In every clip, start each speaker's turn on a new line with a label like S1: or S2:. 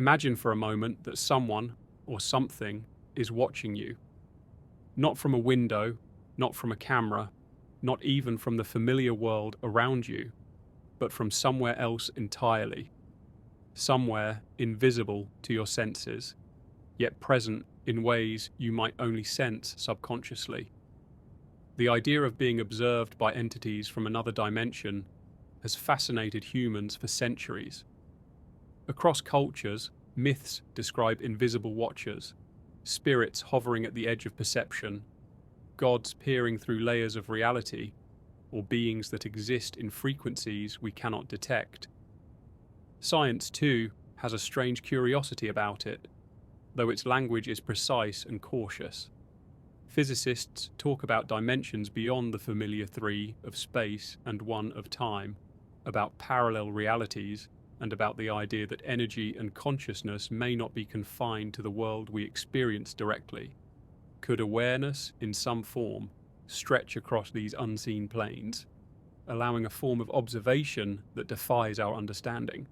S1: Imagine for a moment that someone or something is watching you. Not from a window, not from a camera, not even from the familiar world around you, but from somewhere else entirely. Somewhere invisible to your senses, yet present in ways you might only sense subconsciously. The idea of being observed by entities from another dimension has fascinated humans for centuries. Across cultures, myths describe invisible watchers, spirits hovering at the edge of perception, gods peering through layers of reality, or beings that exist in frequencies we cannot detect. Science, too, has a strange curiosity about it, though its language is precise and cautious. Physicists talk about dimensions beyond the familiar three of space and one of time, about parallel realities, and about the idea that energy and consciousness may not be confined to the world we experience directly. Could awareness, in some form, stretch across these unseen planes, allowing a form of observation that defies our understanding?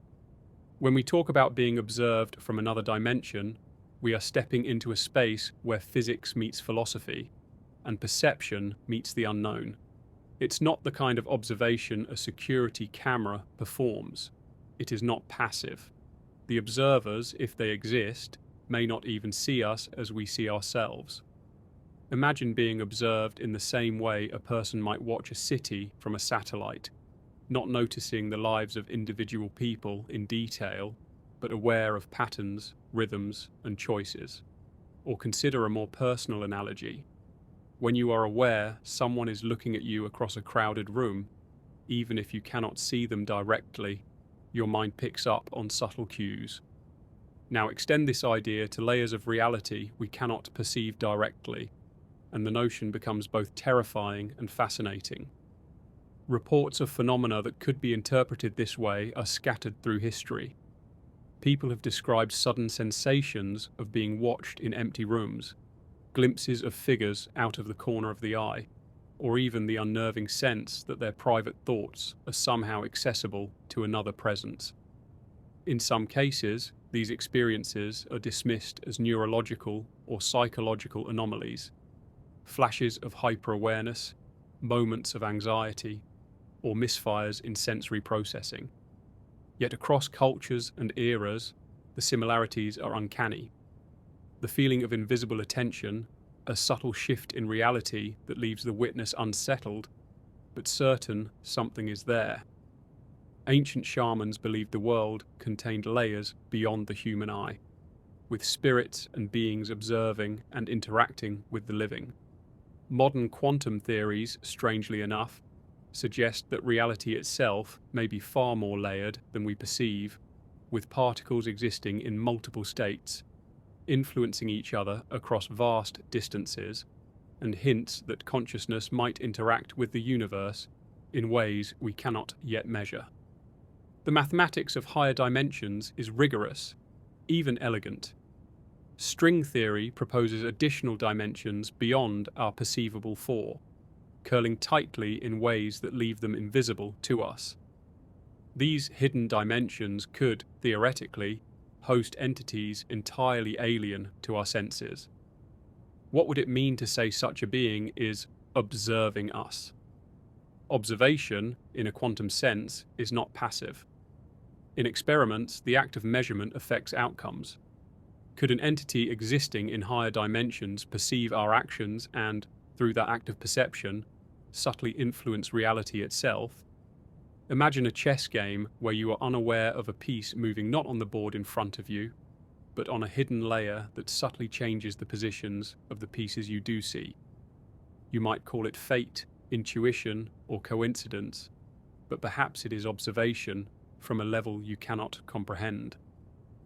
S1: When we talk about being observed from another dimension, we are stepping into a space where physics meets philosophy, and perception meets the unknown. It's not the kind of observation a security camera performs. It is not passive. The observers, if they exist, may not even see us as we see ourselves. Imagine being observed in the same way a person might watch a city from a satellite, not noticing the lives of individual people in detail, but aware of patterns, rhythms, and choices. Or consider a more personal analogy. When you are aware someone is looking at you across a crowded room, even if you cannot see them directly, your mind picks up on subtle cues. Now extend this idea to layers of reality we cannot perceive directly, and the notion becomes both terrifying and fascinating. Reports of phenomena that could be interpreted this way are scattered through history. People have described sudden sensations of being watched in empty rooms, glimpses of figures out of the corner of the eye, or even the unnerving sense that their private thoughts are somehow accessible to another presence. In some cases, these experiences are dismissed as neurological or psychological anomalies, flashes of hyper-awareness, moments of anxiety, or misfires in sensory processing. Yet across cultures and eras, the similarities are uncanny. The feeling of invisible attention, a subtle shift in reality that leaves the witness unsettled, but certain something is there. Ancient shamans believed the world contained layers beyond the human eye, with spirits and beings observing and interacting with the living. Modern quantum theories, strangely enough, suggest that reality itself may be far more layered than we perceive, with particles existing in multiple states, influencing each other across vast distances, and hints that consciousness might interact with the universe in ways we cannot yet measure. The mathematics of higher dimensions is rigorous, even elegant. String theory proposes additional dimensions beyond our perceivable four, curling tightly in ways that leave them invisible to us. These hidden dimensions could, theoretically, host entities entirely alien to our senses. What would it mean to say such a being is observing us? Observation, in a quantum sense, is not passive. In experiments, the act of measurement affects outcomes. Could an entity existing in higher dimensions perceive our actions and, through that act of perception, subtly influence reality itself? Imagine a chess game where you are unaware of a piece moving not on the board in front of you, but on a hidden layer that subtly changes the positions of the pieces you do see. You might call it fate, intuition, or coincidence, but perhaps it is observation from a level you cannot comprehend.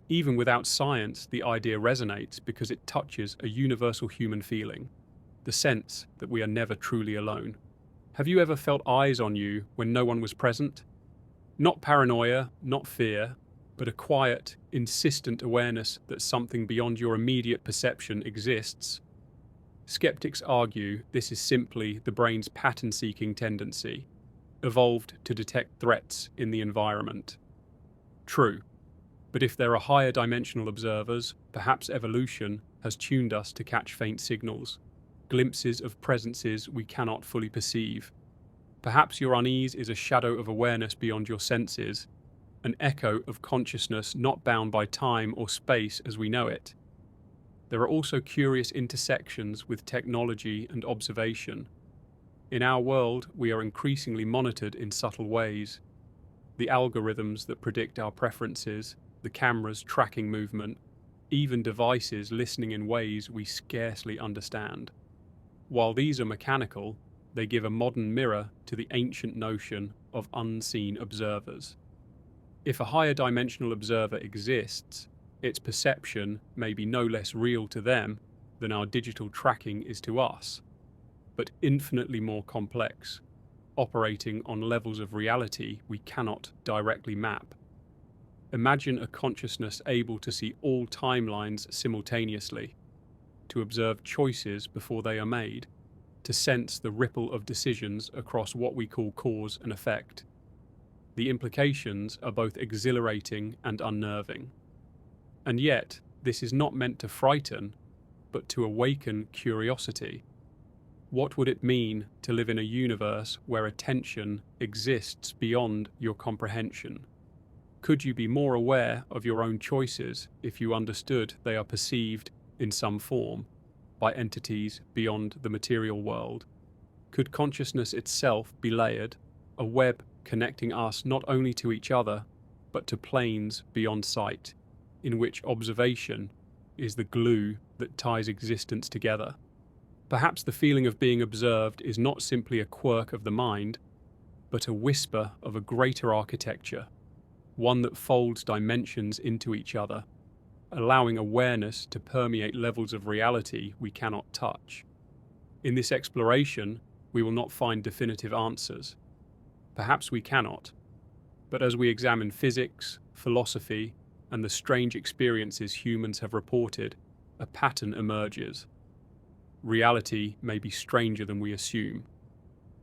S1: Even without science, the idea resonates because it touches a universal human feeling, the sense that we are never truly alone. Have you ever felt eyes on you when no one was present? Not paranoia, not fear, but a quiet, insistent awareness that something beyond your immediate perception exists. Skeptics argue this is simply the brain's pattern-seeking tendency, evolved to detect threats in the environment. True, But if there are higher dimensional observers, perhaps evolution has tuned us to catch faint signals, glimpses of presences we cannot fully perceive. Perhaps your unease is a shadow of awareness beyond your senses, an echo of consciousness not bound by time or space as we know it. There are also curious intersections with technology and observation. In our world, we are increasingly monitored in subtle ways. The algorithms that predict our preferences, the cameras tracking movement, even devices listening in ways we scarcely understand. While these are mechanical, they give a modern mirror to the ancient notion of unseen observers. If a higher dimensional observer exists, its perception may be no less real to them than our digital tracking is to us, but infinitely more complex, operating on levels of reality we cannot directly map. Imagine a consciousness able to see all timelines simultaneously, to observe choices before they are made, to sense the ripple of decisions across what we call cause and effect. The implications are both exhilarating and unnerving. And yet, this is not meant to frighten, but to awaken curiosity. What would it mean to live in a universe where attention exists beyond your comprehension? Could you be more aware of your own choices if you understood they are perceived in some form by entities beyond the material world? Could consciousness itself be layered, a web connecting us not only to each other, but to planes beyond sight, in which observation is the glue that ties existence together? Perhaps the feeling of being observed is not simply a quirk of the mind, but a whisper of a greater architecture, one that folds dimensions into each other, allowing awareness to permeate levels of reality we cannot touch. In this exploration, we will not find definitive answers. Perhaps we cannot, but as we examine physics, philosophy, and the strange experiences humans have reported, a pattern emerges. Reality may be stranger than we assume.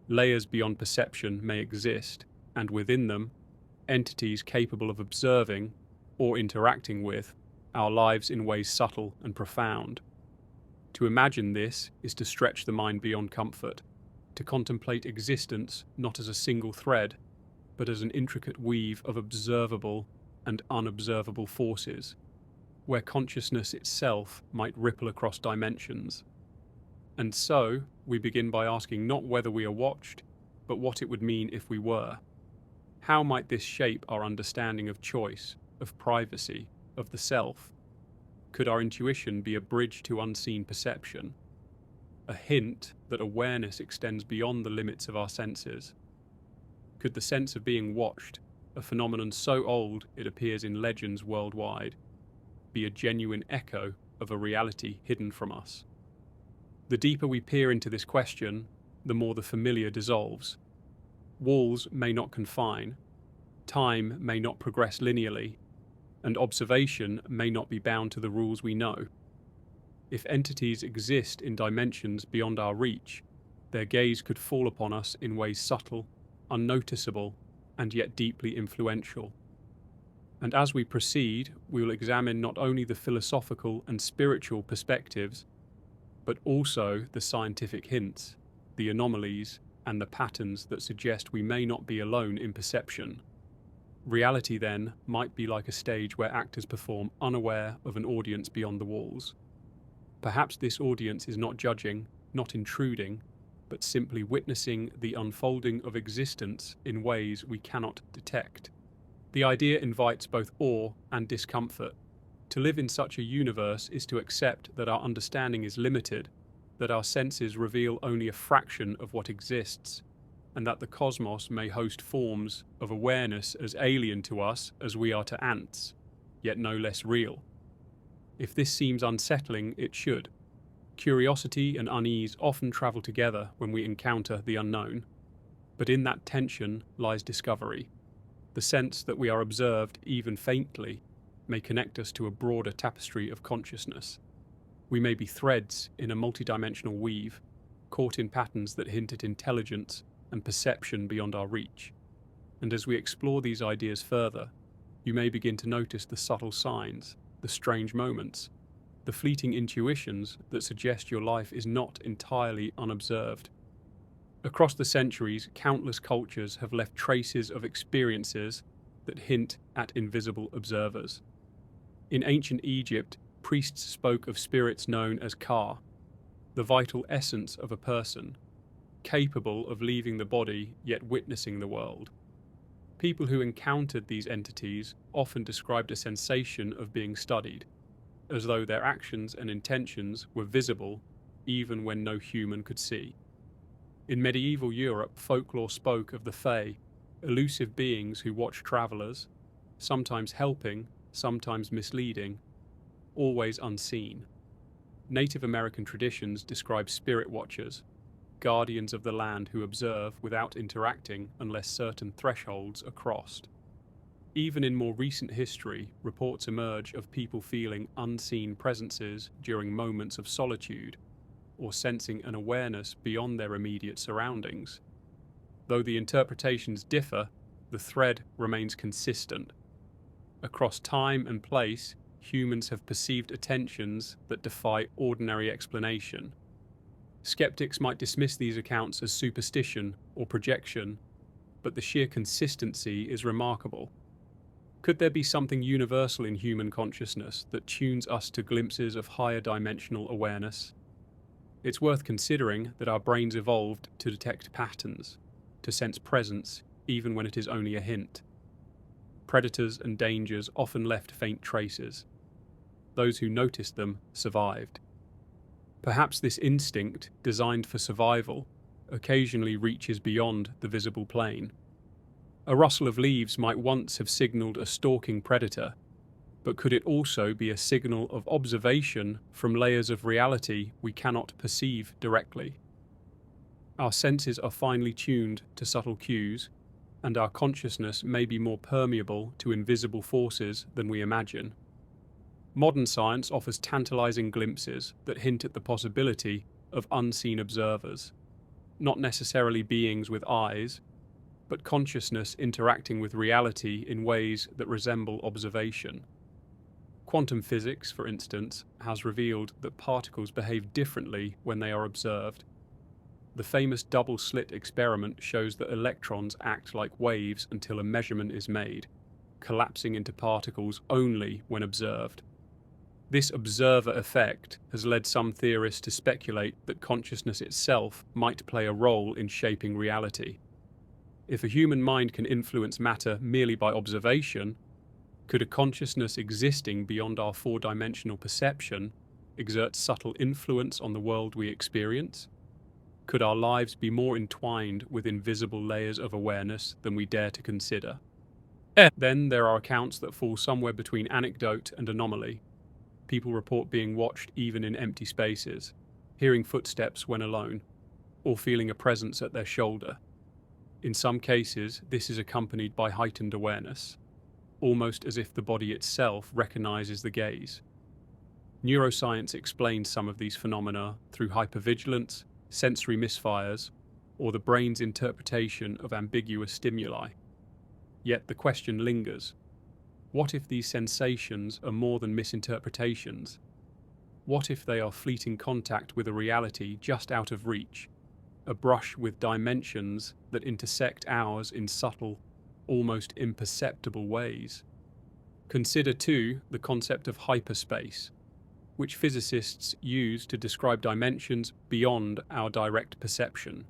S1: Layers beyond perception may exist, and within them, entities capable of observing, or interacting with, our lives in ways subtle and profound. To imagine this is to stretch the mind beyond comfort, to contemplate existence not as a single thread, but as an intricate weave of observable and unobservable forces, where consciousness itself might ripple across dimensions. And so, we begin by asking not whether we are watched, but what it would mean if we were. How might this shape our understanding of choice, of privacy, of the self? Could our intuition be a bridge to unseen perception? A hint that awareness extends beyond the limits of our senses? Could the sense of being watched, a phenomenon so old it appears in legends worldwide, be a genuine echo of a reality hidden from us? The deeper we peer into this question, the more the familiar dissolves. Walls may not confine, time may not progress linearly, and observation may not be bound to the rules we know. If entities exist in dimensions beyond our reach, their gaze could fall upon us in ways subtle, unnoticeable, and yet deeply influential. And as we proceed, we will examine not only the philosophical and spiritual perspectives, but also the scientific hints, the anomalies, and the patterns that suggest we may not be alone in perception. Reality, then, might be like a stage where actors perform unaware of an audience beyond the walls. Perhaps this audience is not judging, not intruding, but simply witnessing the unfolding of existence in ways we cannot detect. The idea invites both awe and discomfort. To live in such a universe is to accept that our understanding is limited, that our senses reveal only a fraction of what exists, and that the cosmos may host forms of awareness as alien to us as we are to ants, yet no less real. If this seems unsettling, it should. Curiosity and unease often travel together when we encounter the unknown, but in that tension lies discovery. The sense that we are observed, even faintly, may connect us to a broader tapestry of consciousness. We may be threads in a multidimensional weave, caught in patterns that hint at intelligence and perception beyond our reach. And as we explore these ideas further, You may begin to notice the subtle signs, the strange moments, the fleeting intuitions that suggest your life is not entirely unobserved. Across the centuries, countless cultures have left traces of experiences that hint at invisible observers. In ancient Egypt, priests spoke of spirits known as ka, the vital essence of a person, capable of leaving the body yet witnessing the world. People who encountered these entities often described a sensation of being studied, as though their actions and intentions were visible even when no human could see. In medieval Europe, folklore spoke of the Fae, elusive beings who watch travellers, sometimes helping, sometimes misleading, always unseen. Native American traditions describe spirit watchers, guardians of the land who observe without interacting unless certain thresholds are crossed. Even in more recent history, reports emerge of people feeling unseen presences during moments of solitude, or sensing an awareness beyond their immediate surroundings. Though the interpretations differ, the thread remains consistent. Across time and place, humans have perceived attentions that defy ordinary explanation. Skeptics might dismiss these accounts as superstition or projection, but the sheer consistency is remarkable. Could there be something universal in human consciousness that tunes us to glimpses of higher dimensional awareness? It's worth considering that our brains evolved to detect patterns, to sense presence even when it is only a hint. Predators and dangers often left faint traces. Those who noticed them survived. Perhaps this instinct, designed for survival, occasionally reaches beyond the visible plane. A rustle of leaves might once have signaled a stalking predator, but could it also be a signal of observation from layers of reality we cannot perceive directly? Our senses are finely tuned to subtle cues, and our consciousness may be more permeable to invisible forces than we imagine. Modern science offers tantalizing glimpses that hint at the possibility of unseen observers, not necessarily beings with eyes, but consciousness interacting with reality in ways that resemble observation. Quantum physics, for instance, has revealed that particles behave differently when they are observed. The famous double-slit experiment shows that electrons act like waves until a measurement is made, collapsing into particles only when observed. This observer effect has led some theorists to speculate that consciousness itself might play a role in shaping reality. If a human mind can influence matter merely by observation, could a consciousness existing beyond our four-dimensional perception exert subtle influence on the world we experience? Could our lives be more entwined with invisible layers of awareness than we dare to consider? Then there are accounts that fall somewhere between anecdote and anomaly. People report being watched even in empty spaces, hearing footsteps when alone, or feeling a presence at their shoulder. In some cases, this is accompanied by heightened awareness, almost as if the body itself recognizes the gaze. Neuroscience explains some of these phenomena through hypervigilance, sensory misfires, or the brain's interpretation of ambiguous stimuli. Yet the question lingers: what if these sensations are more than misinterpretations? What if they are fleeting contact with a reality just out of reach, a brush with dimensions that intersect ours in subtle, almost imperceptible ways? Consider, too, the concept of hyperspace, which physicists use to describe dimensions beyond our direct perception.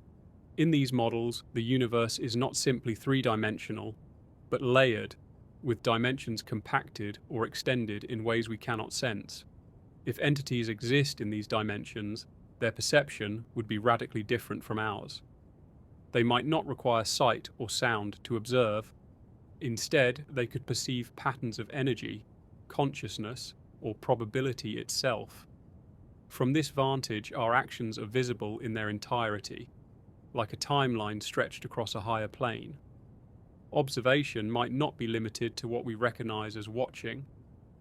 S1: In these models, the universe is not simply three-dimensional, but layered, with dimensions compacted or extended in ways we cannot sense. If entities exist in these dimensions, their perception would be radically different from ours. They might not require sight or sound to observe. Instead, they could perceive patterns of energy, consciousness, or probability itself. From this vantage, our actions are visible in their entirety, like a timeline stretched across a higher plane. Observation might not be limited to what we recognize as watching.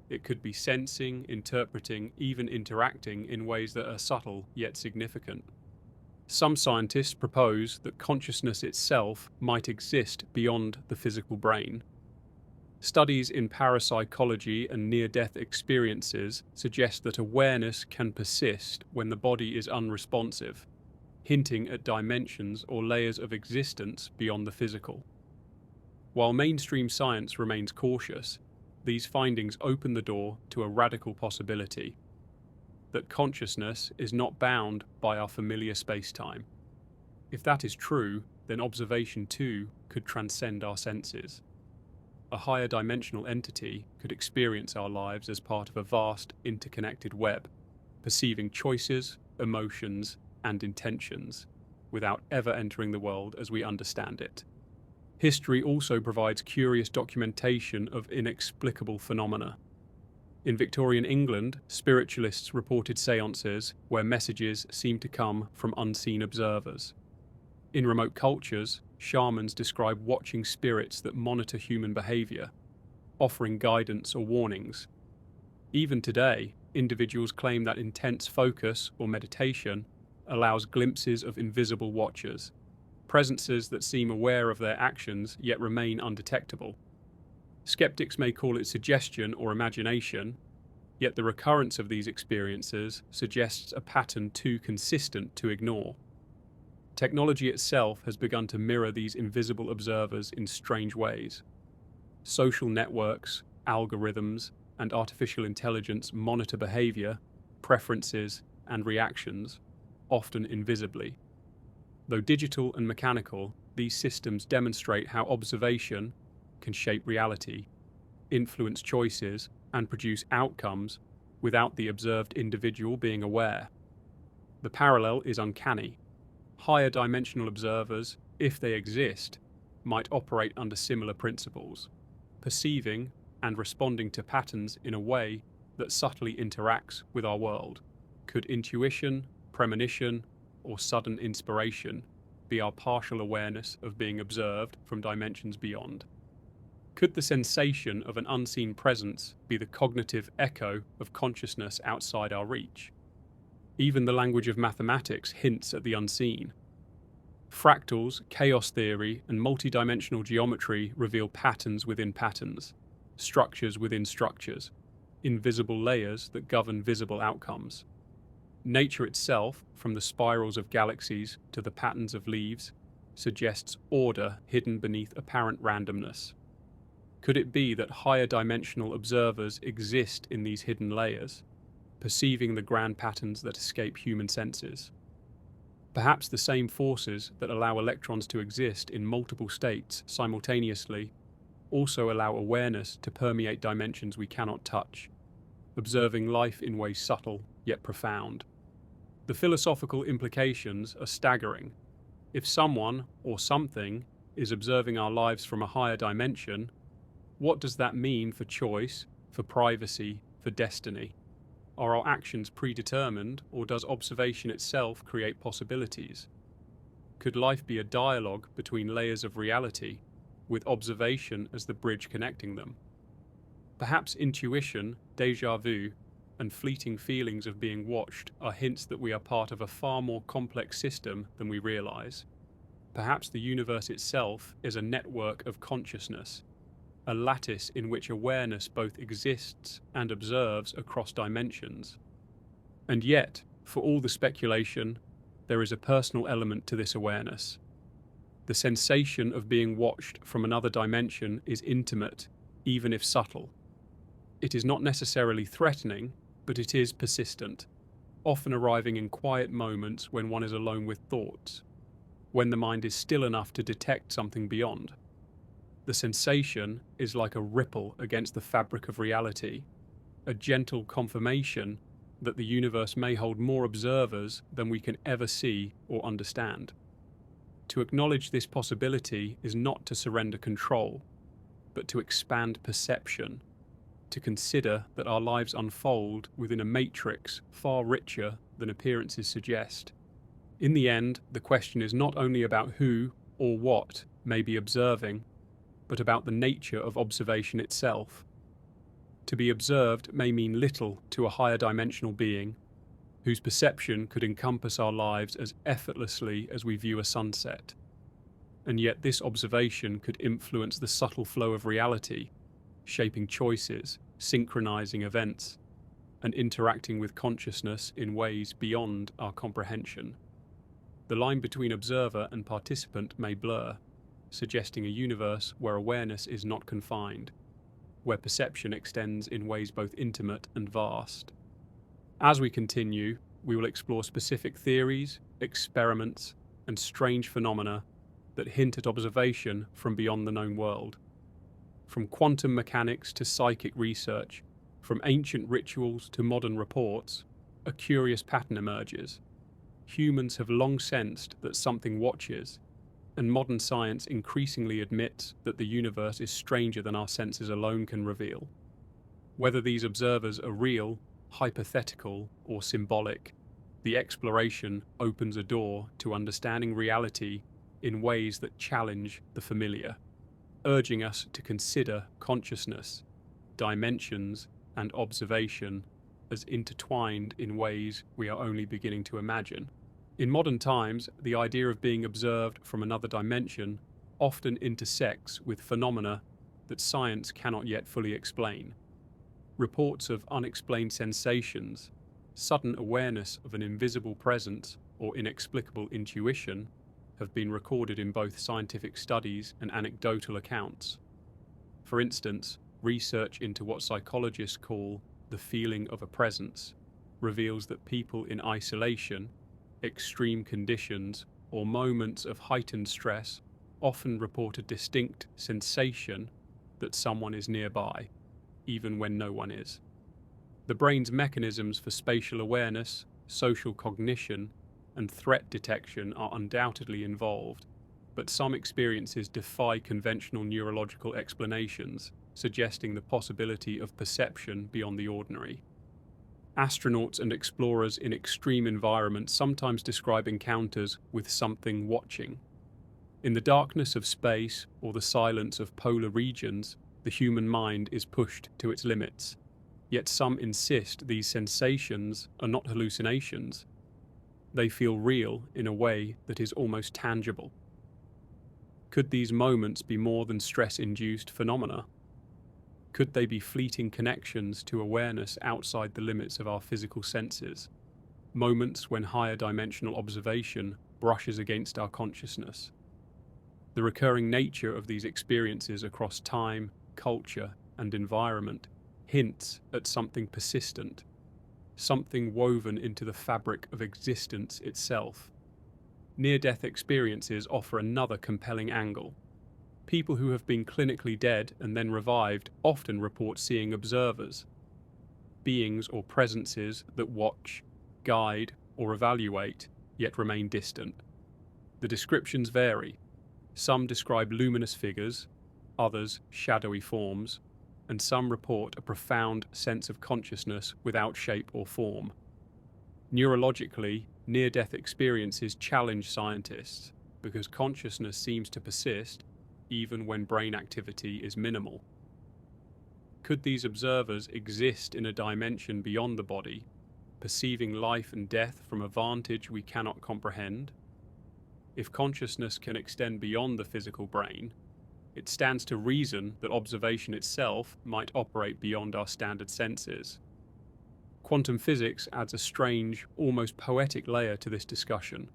S1: It could be sensing, interpreting, even interacting in ways that are subtle yet significant. Some scientists propose that consciousness itself might exist beyond the physical brain. Studies in parapsychology and near-death experiences suggest that awareness can persist when the body is unresponsive, hinting at dimensions or layers of existence beyond the physical. While mainstream science remains cautious, these findings open the door to a radical possibility: that consciousness is not bound by our familiar space-time. If that is true, then observation too could transcend our senses. A higher dimensional entity could experience our lives as part of a vast, interconnected web, perceiving choices, emotions, and intentions, without ever entering the world as we understand it. History also provides curious documentation of inexplicable phenomena. In Victorian England, spiritualists reported seances where messages seemed to come from unseen observers. In remote cultures, shamans describe watching spirits that monitor human behavior, offering guidance or warnings. Even today, individuals claim that intense focus or meditation allows glimpses of invisible watchers, presences that seem aware of their actions yet remain undetectable. Skeptics may call it suggestion or imagination, yet the recurrence of these experiences suggests a pattern too consistent to ignore. Technology itself has begun to mirror these invisible observers in strange ways. Social networks, algorithms, and artificial intelligence monitor behavior, preferences, and reactions, often invisibly. Though digital and mechanical, these systems demonstrate how observation can shape reality, influence choices, and produce outcomes without the observed individual being aware. The parallel is uncanny. Higher dimensional observers, if they exist, might operate under similar principles, perceiving and responding to patterns in a way that subtly interacts with our world. Could intuition, premonition, or sudden inspiration be our partial awareness of being observed from dimensions beyond? Could the sensation of an unseen presence be the cognitive echo of consciousness outside our reach? Even the language of mathematics hints at the unseen. Fractals, chaos theory, and multidimensional geometry reveal patterns within patterns, structures within structures, invisible layers that govern visible outcomes. Nature itself, from the spirals of galaxies to the patterns of leaves, suggests order hidden beneath apparent randomness. Could it be that higher dimensional observers exist in these hidden layers, perceiving the grand patterns that escape human senses? Perhaps the same forces that allow electrons to exist in multiple states simultaneously also allow awareness to permeate dimensions we cannot touch, observing life in ways subtle yet profound. The philosophical implications are staggering. If someone or something is observing our lives from a higher dimension, what does that mean for choice, for privacy, for destiny? Are our actions predetermined, or does observation itself create possibilities? Could life be a dialogue between layers of reality, with observation as the bridge connecting them? Perhaps intuition, déjà vu, and fleeting feelings of being watched are hints that we are part of a far more complex system than we realize. Perhaps the universe itself is a network of consciousness, a lattice in which awareness both exists and observes across dimensions. And yet, for all the speculation, there is a personal element to this awareness. The sensation of being watched from another dimension is intimate, even if subtle. It is not necessarily threatening, but it is persistent, often arriving in quiet moments when one is alone with thoughts, when the mind is still enough to detect something beyond. The sensation is like a ripple against the fabric of reality, a gentle confirmation that the universe may hold more observers than we can ever see or understand. To acknowledge this possibility is not to surrender control, but to expand perception, to consider that our lives unfold within a matrix far richer than appearances suggest. In the end, the question is not only about who or what may be observing, but about the nature of observation itself. To be observed may mean little to a higher dimensional being, whose perception could encompass our lives as effortlessly as we view a sunset. And yet this observation could influence the subtle flow of reality, shaping choices, synchronizing events, and interacting with consciousness in ways beyond our comprehension. The line between observer and participant may blur, suggesting a universe where awareness is not confined, where perception extends in ways both intimate and vast. As we continue, we will explore specific theories, experiments, and strange phenomena that hint at observation from beyond the known world. From quantum mechanics to psychic research, from ancient rituals to modern reports, a curious pattern emerges. Humans have long sensed that something watches, and modern science increasingly admits that the universe is stranger than our senses alone can reveal. Whether these observers are real, hypothetical, or symbolic, the exploration opens a door to understanding reality in ways that challenge the familiar, urging us to consider consciousness, dimensions, and observation as intertwined in ways we are only beginning to imagine. In modern times, the idea of being observed from another dimension often intersects with phenomena that science cannot yet fully explain. Reports of unexplained sensations, sudden awareness of an invisible presence, or inexplicable intuition have been recorded in both scientific studies and anecdotal accounts. For instance, research into what psychologists call the feeling of a presence reveals that people in isolation, extreme conditions, or moments of heightened stress often report a distinct sensation that someone is nearby, even when no one is. The brain's mechanisms for spatial awareness, social cognition, and threat detection are undoubtedly involved, but some experiences defy conventional neurological explanations, suggesting the possibility of perception beyond the ordinary. Astronauts and explorers in extreme environments sometimes describe encounters with something watching. In the darkness of space or the silence of polar regions, the human mind is pushed to its limits. Yet some insist these sensations are not hallucinations. They feel real in a way that is almost tangible. Could these moments be more than stress-induced phenomena? Could they be fleeting connections to awareness outside the limits of our physical senses? Moments when higher dimensional observation brushes against our consciousness. The recurring nature of these experiences across time, culture, and environment hints at something persistent, something woven into the fabric of existence itself. Near-death experiences offer another compelling angle. People who have been clinically dead and then revived often report seeing observers, beings or presences that watch, guide, or evaluate, yet remain distant. The descriptions vary. Some describe luminous figures, others shadowy forms, and some report a profound sense of consciousness without shape or form. Neurologically, near-death experiences challenge scientists because consciousness seems to persist even when brain activity is minimal. Could these observers exist in a dimension beyond the body, perceiving life and death from a vantage we cannot comprehend? If consciousness can extend beyond the physical brain, it stands to reason that observation itself might operate beyond our standard senses. Quantum physics adds a strange, almost poetic layer to this discussion.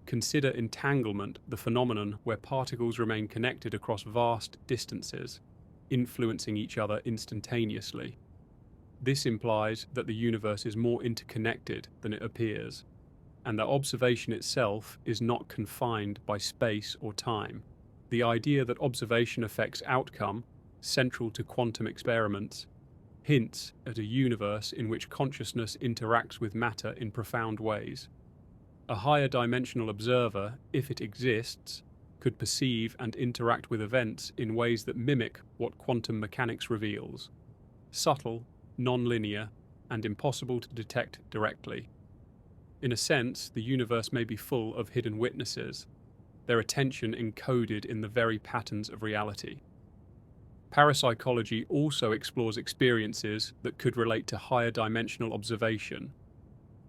S1: Consider entanglement, the phenomenon where particles remain connected across vast distances, influencing each other instantaneously. This implies that the universe is more interconnected than it appears, and that observation itself is not confined by space or time. The idea that observation affects outcome, central to quantum experiments, hints at a universe in which consciousness interacts with matter in profound ways. A higher dimensional observer, if it exists, could perceive and interact with events in ways that mimic what quantum mechanics reveals: subtle, non-linear, and impossible to detect directly. In a sense, the universe may be full of hidden witnesses, their attention encoded in the very patterns of reality. Parapsychology also explores experiences that could relate to higher dimensional observation.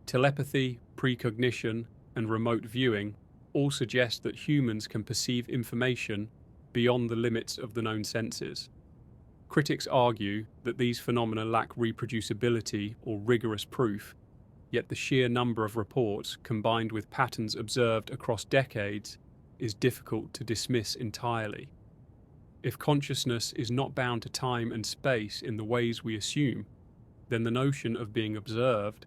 S1: Telepathy, precognition, and remote viewing all suggest that humans can perceive information beyond the limits of the known senses. Critics argue that these phenomena lack reproducibility or rigorous proof, yet the sheer number of reports, combined with patterns observed across decades, is difficult to dismiss entirely. If consciousness is not bound to time and space in the ways we assume, then the notion of being observed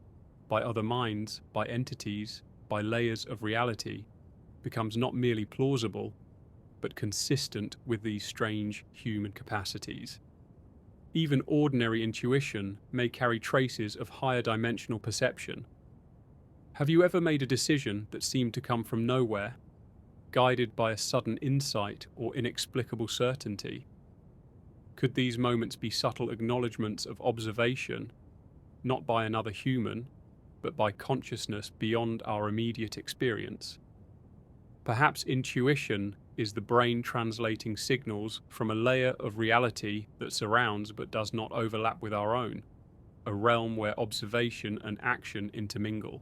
S1: by other minds, by entities, by layers of reality, becomes not merely plausible, but consistent with these strange human capacities. Even ordinary intuition may carry traces of higher dimensional perception. Have you ever made a decision that seemed to come from nowhere, guided by a sudden insight or inexplicable certainty? Could these moments be subtle acknowledgements of observation, not by another human, but by consciousness beyond our immediate experience? Perhaps intuition is the brain translating signals from a layer of reality that surrounds but does not overlap with our own, a realm where observation and action intermingle.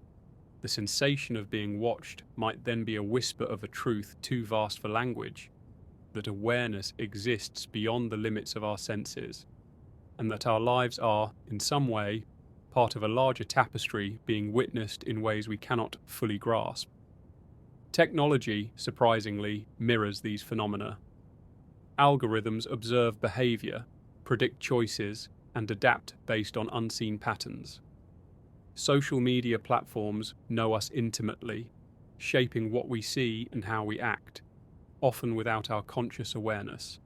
S1: The sensation of being watched might then be a whisper of a truth too vast for language, that awareness exists beyond the limits of our senses, and that our lives are, in some way, part of a larger tapestry being witnessed in ways we cannot fully grasp. Technology, surprisingly, mirrors these phenomena. Algorithms observe behavior, predict choices, and adapt based on unseen patterns. Social media platforms know us intimately, shaping what we see and how we act, often without our conscious awareness.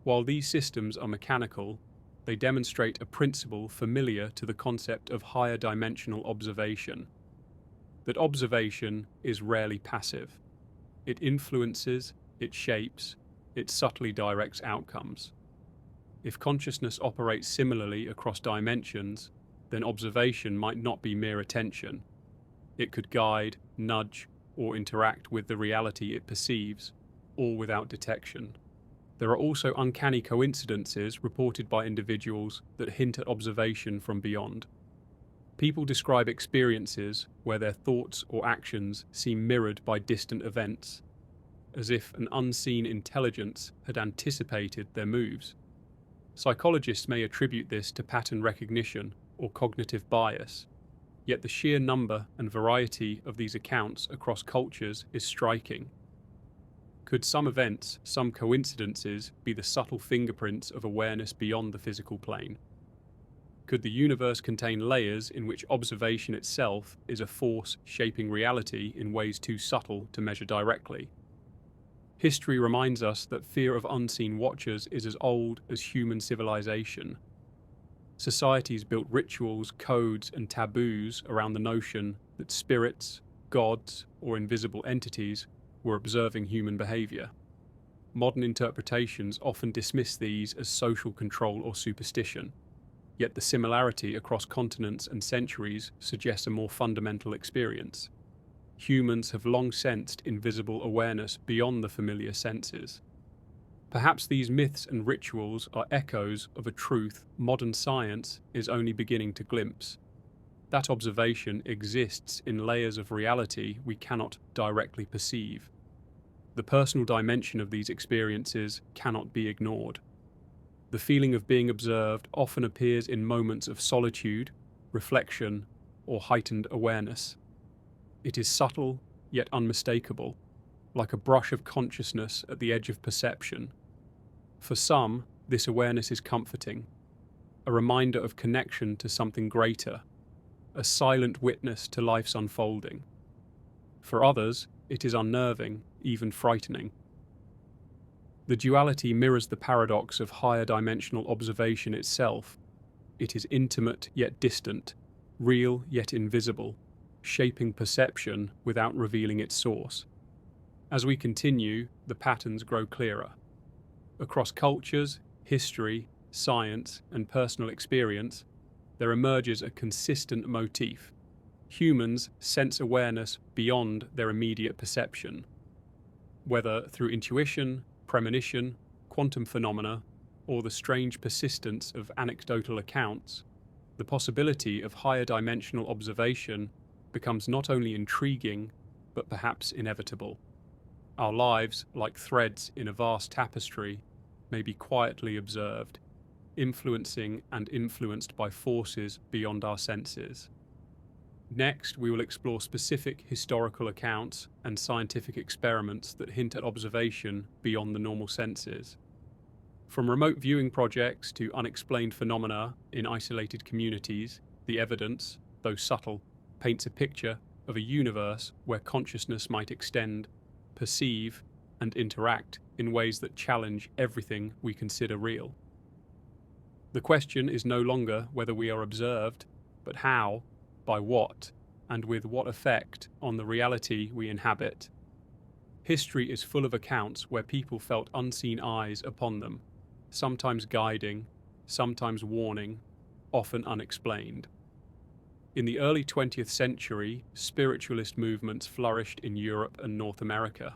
S1: While these systems are mechanical, they demonstrate a principle familiar to the concept of higher dimensional observation. That observation is rarely passive. It influences, it shapes, it subtly directs outcomes. If consciousness operates similarly across dimensions, then observation might not be mere attention. It could guide, nudge, or interact with the reality it perceives, all without detection. There are also uncanny coincidences reported by individuals that hint at observation from beyond. People describe experiences where their thoughts or actions seem mirrored by distant events, as if an unseen intelligence had anticipated their moves. Psychologists may attribute this to pattern recognition or cognitive bias, yet the sheer number and variety of these accounts across cultures is striking. Could some events, some coincidences, be the subtle fingerprints of awareness beyond the physical plane? Could the universe contain layers in which observation itself is a force shaping reality in ways too subtle to measure directly? History reminds us that fear of unseen watchers is as old as human civilization. Societies built rituals, codes, and taboos around the notion that spirits, gods, or invisible entities were observing human behavior. Modern interpretations often dismiss these as social control or superstition. Yet the similarity across continents and centuries suggests a more fundamental experience. Humans have long sensed invisible awareness beyond the familiar senses. Perhaps these myths and rituals are echoes of a truth modern science is only beginning to glimpse. That observation exists in layers of reality we cannot directly perceive. The personal dimension of these experiences cannot be ignored. The feeling of being observed often appears in moments of solitude, reflection, or heightened awareness. It is subtle, yet unmistakable, like a brush of consciousness at the edge of perception. For some, this awareness is comforting, a reminder of connection to something greater, a silent witness to life's unfolding. For others, it is unnerving, even frightening. The duality mirrors the paradox of higher dimensional observation itself. It is intimate yet distant, real yet invisible, shaping perception without revealing its source. As we continue, the patterns grow clearer. Across cultures, history, science, and personal experience, there emerges a consistent motif. Humans sense awareness beyond their immediate perception. Whether through intuition, premonition, quantum phenomena, or the strange persistence of anecdotal accounts, the possibility of higher dimensional observation becomes not only intriguing, but perhaps inevitable. Our lives, like threads in a vast tapestry, may be quietly observed, influencing and influenced by forces beyond our senses. Next, we will explore specific historical accounts and scientific experiments that hint at observation beyond the normal senses. From remote viewing projects to unexplained phenomena in isolated communities, the evidence, though subtle, paints a picture of a universe where consciousness might extend, perceive, and interact in ways that challenge everything we consider real. The question is no longer whether we are observed, but how, by what, and with what effect on the reality we inhabit. History is full of accounts where people felt unseen eyes upon them, sometimes guiding, sometimes warning, often unexplained. In the early 20th century, spiritualist movements flourished in Europe and North America.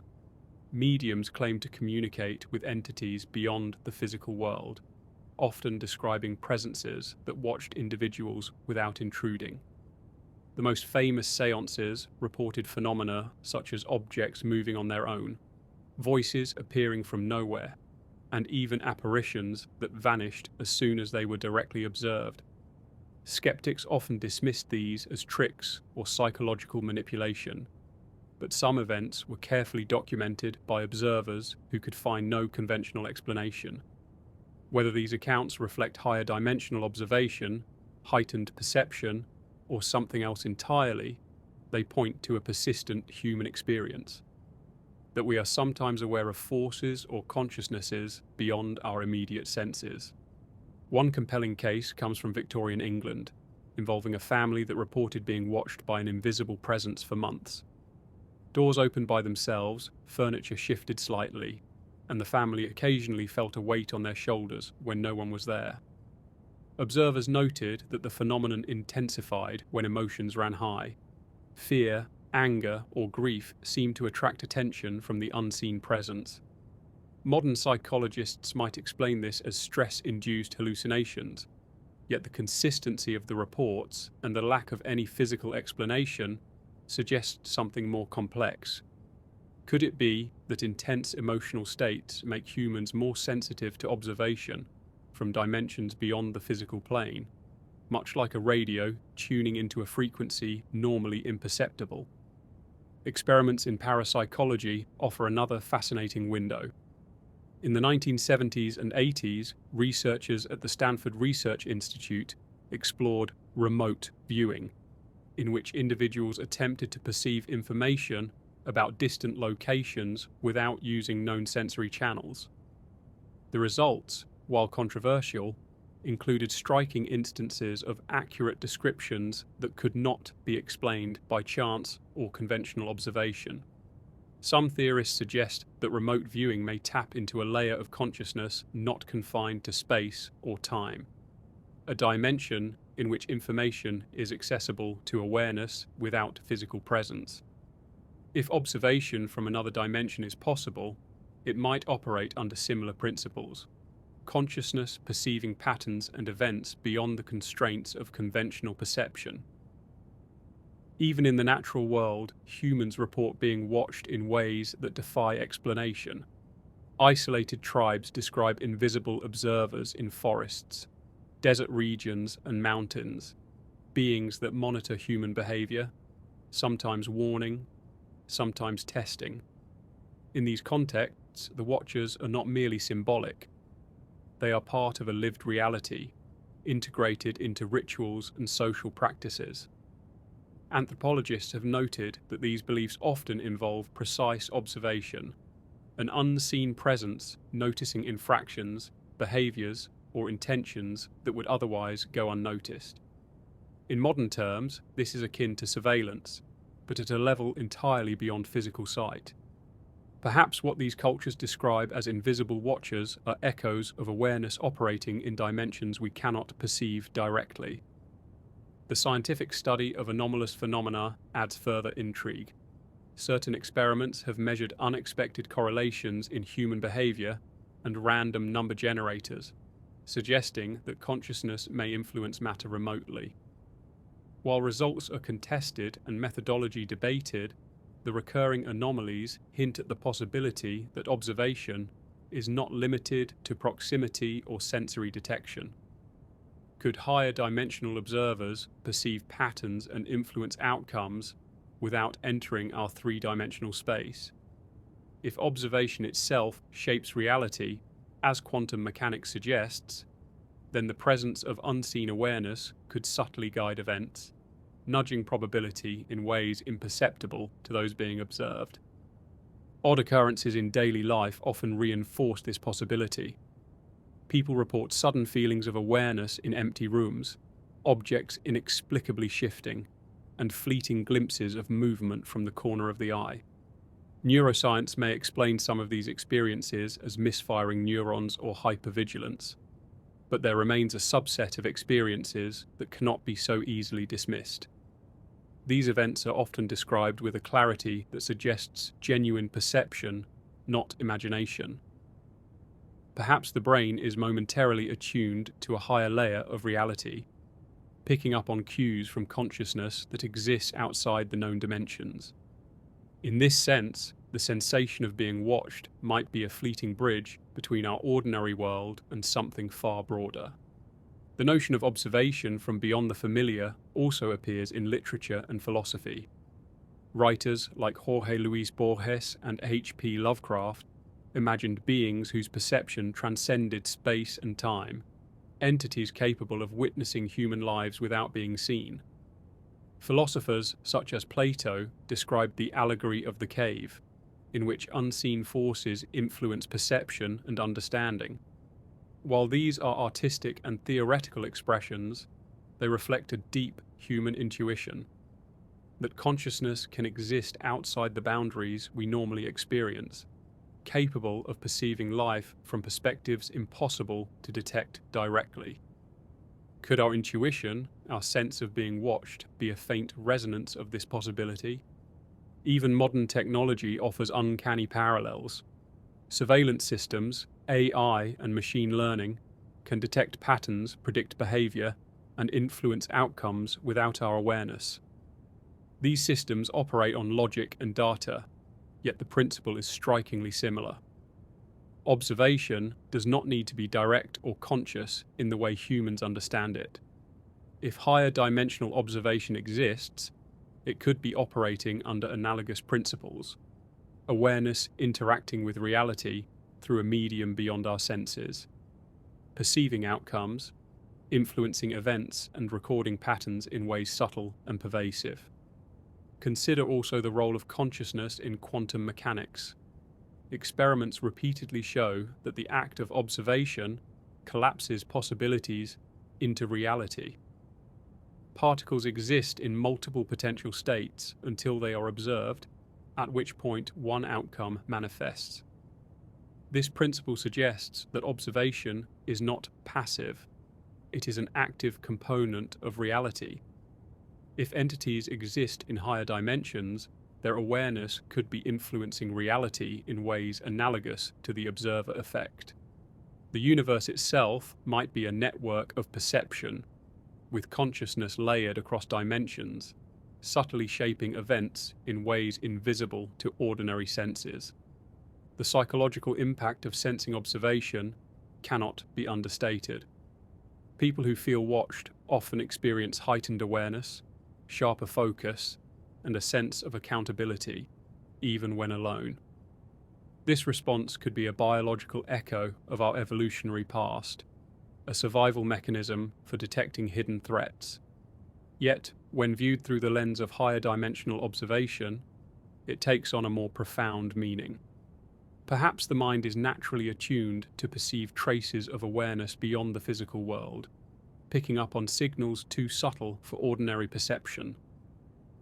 S1: Mediums claimed to communicate with entities beyond the physical world, often describing presences that watched individuals without intruding. The most famous seances reported phenomena such as objects moving on their own, voices appearing from nowhere, and even apparitions that vanished as soon as they were directly observed. Skeptics often dismissed these as tricks or psychological manipulation, but some events were carefully documented by observers who could find no conventional explanation. Whether these accounts reflect higher dimensional observation, heightened perception, or something else entirely, they point to a persistent human experience. That we are sometimes aware of forces or consciousnesses beyond our immediate senses. One compelling case comes from Victorian England, involving a family that reported being watched by an invisible presence for months. Doors opened by themselves, furniture shifted slightly, and the family occasionally felt a weight on their shoulders when no one was there. Observers noted that the phenomenon intensified when emotions ran high. Fear, anger, or grief seemed to attract attention from the unseen presence. Modern psychologists might explain this as stress-induced hallucinations, yet the consistency of the reports and the lack of any physical explanation suggests something more complex. Could it be that intense emotional states make humans more sensitive to observation from dimensions beyond the physical plane, much like a radio tuning into a frequency normally imperceptible? Experiments in parapsychology offer another fascinating window. In the 1970s and 80s, researchers at the Stanford Research Institute explored remote viewing, in which individuals attempted to perceive information about distant locations without using known sensory channels. The results, while controversial, included striking instances of accurate descriptions that could not be explained by chance or conventional observation. Some theorists suggest that remote viewing may tap into a layer of consciousness not confined to space or time, a dimension in which information is accessible to awareness without physical presence. If observation from another dimension is possible, it might operate under similar principles. Consciousness perceiving patterns and events beyond the constraints of conventional perception. Even in the natural world, humans report being watched in ways that defy explanation. Isolated tribes describe invisible observers in forests, desert regions, and mountains, beings that monitor human behavior, sometimes warning, sometimes testing. In these contexts, the watchers are not merely symbolic. They are part of a lived reality, integrated into rituals and social practices. Anthropologists have noted that these beliefs often involve precise observation, an unseen presence noticing infractions, behaviors, or intentions that would otherwise go unnoticed. In modern terms, this is akin to surveillance, but at a level entirely beyond physical sight. Perhaps what these cultures describe as invisible watchers are echoes of awareness operating in dimensions we cannot perceive directly. The scientific study of anomalous phenomena adds further intrigue. Certain experiments have measured unexpected correlations in human behavior and random number generators, suggesting that consciousness may influence matter remotely. While results are contested and methodology debated, the recurring anomalies hint at the possibility that observation, is not limited to proximity or sensory detection. Could higher dimensional observers perceive patterns and influence outcomes without entering our three-dimensional space? If observation itself shapes reality, as quantum mechanics suggests, then the presence of unseen awareness could subtly guide events, nudging probability in ways imperceptible to those being observed. Odd occurrences in daily life often reinforce this possibility. People report sudden feelings of awareness in empty rooms, objects inexplicably shifting, and fleeting glimpses of movement from the corner of the eye. Neuroscience may explain some of these experiences as misfiring neurons or hypervigilance, but there remains a subset of experiences that cannot be so easily dismissed. These events are often described with a clarity that suggests genuine perception, not imagination. Perhaps the brain is momentarily attuned to a higher layer of reality, picking up on cues from consciousness that exists outside the known dimensions. In this sense, the sensation of being watched might be a fleeting bridge between our ordinary world and something far broader. The notion of observation from beyond the familiar also appears in literature and philosophy. Writers like Jorge Luis Borges and H.P. Lovecraft imagined beings whose perception transcended space and time, entities capable of witnessing human lives without being seen. Philosophers such as Plato described the allegory of the cave, in which unseen forces influence perception and understanding. While these are artistic and theoretical expressions, they reflect a deep human intuition that consciousness can exist outside the boundaries we normally experience, capable of perceiving life from perspectives impossible to detect directly. Could our intuition, our sense of being watched, be a faint resonance of this possibility? Even modern technology offers uncanny parallels. Surveillance systems, AI, and machine learning can detect patterns, predict behavior, and influence outcomes without our awareness. These systems operate on logic and data, yet the principle is strikingly similar. Observation does not need to be direct or conscious in the way humans understand it. If higher dimensional observation exists, it could be operating under analogous principles, awareness interacting with reality through a medium beyond our senses, perceiving outcomes, influencing events, and recording patterns in ways subtle and pervasive. Consider also the role of consciousness in quantum mechanics. Experiments repeatedly show that the act of observation collapses possibilities into reality. Particles exist in multiple potential states until they are observed, at which point one outcome manifests. This principle suggests that observation is not passive, it is an active component of reality. If entities exist in higher dimensions, their awareness could be influencing reality in ways analogous to the observer effect. The universe itself might be a network of perception, with consciousness layered across dimensions, subtly shaping events in ways invisible to ordinary senses. The psychological impact of sensing observation cannot be understated. People who feel watched often experience heightened awareness, sharper focus, and a sense of accountability, even when alone. This response could be a biological echo of our evolutionary past, a survival mechanism for detecting hidden threats. Yet, when viewed through the lens of higher dimensional observation, it takes on a more profound meaning. Perhaps the mind is naturally attuned to perceive traces of awareness beyond the physical world, picking up on signals too subtle for ordinary perception.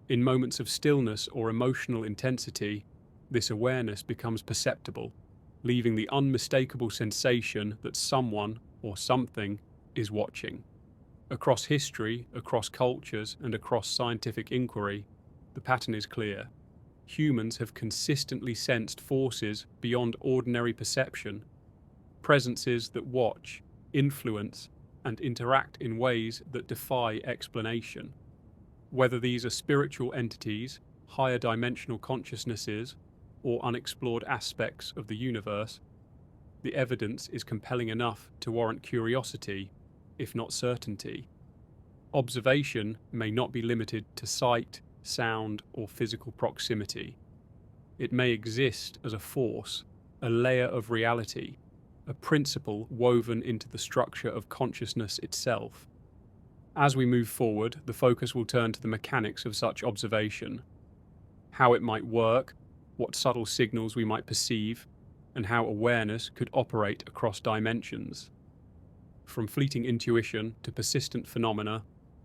S1: In moments of stillness or emotional intensity, this awareness becomes perceptible, leaving the unmistakable sensation that someone or something is watching. Across history, across cultures, and across scientific inquiry, the pattern is clear. Humans have consistently sensed forces beyond ordinary perception, presences that watch, influence, and interact in ways that defy explanation. Whether these are spiritual entities, higher dimensional consciousnesses, or unexplored aspects of the universe, the evidence is compelling enough to warrant curiosity, if not certainty. Observation may not be limited to sight, sound, or physical proximity. It may exist as a force, a layer of reality, a principle woven into the structure of consciousness itself. As we move forward, the focus will turn to the mechanics of such observation, how it might work, what subtle signals we might perceive, and how awareness could operate across dimensions. From fleeting intuition to persistent phenomena,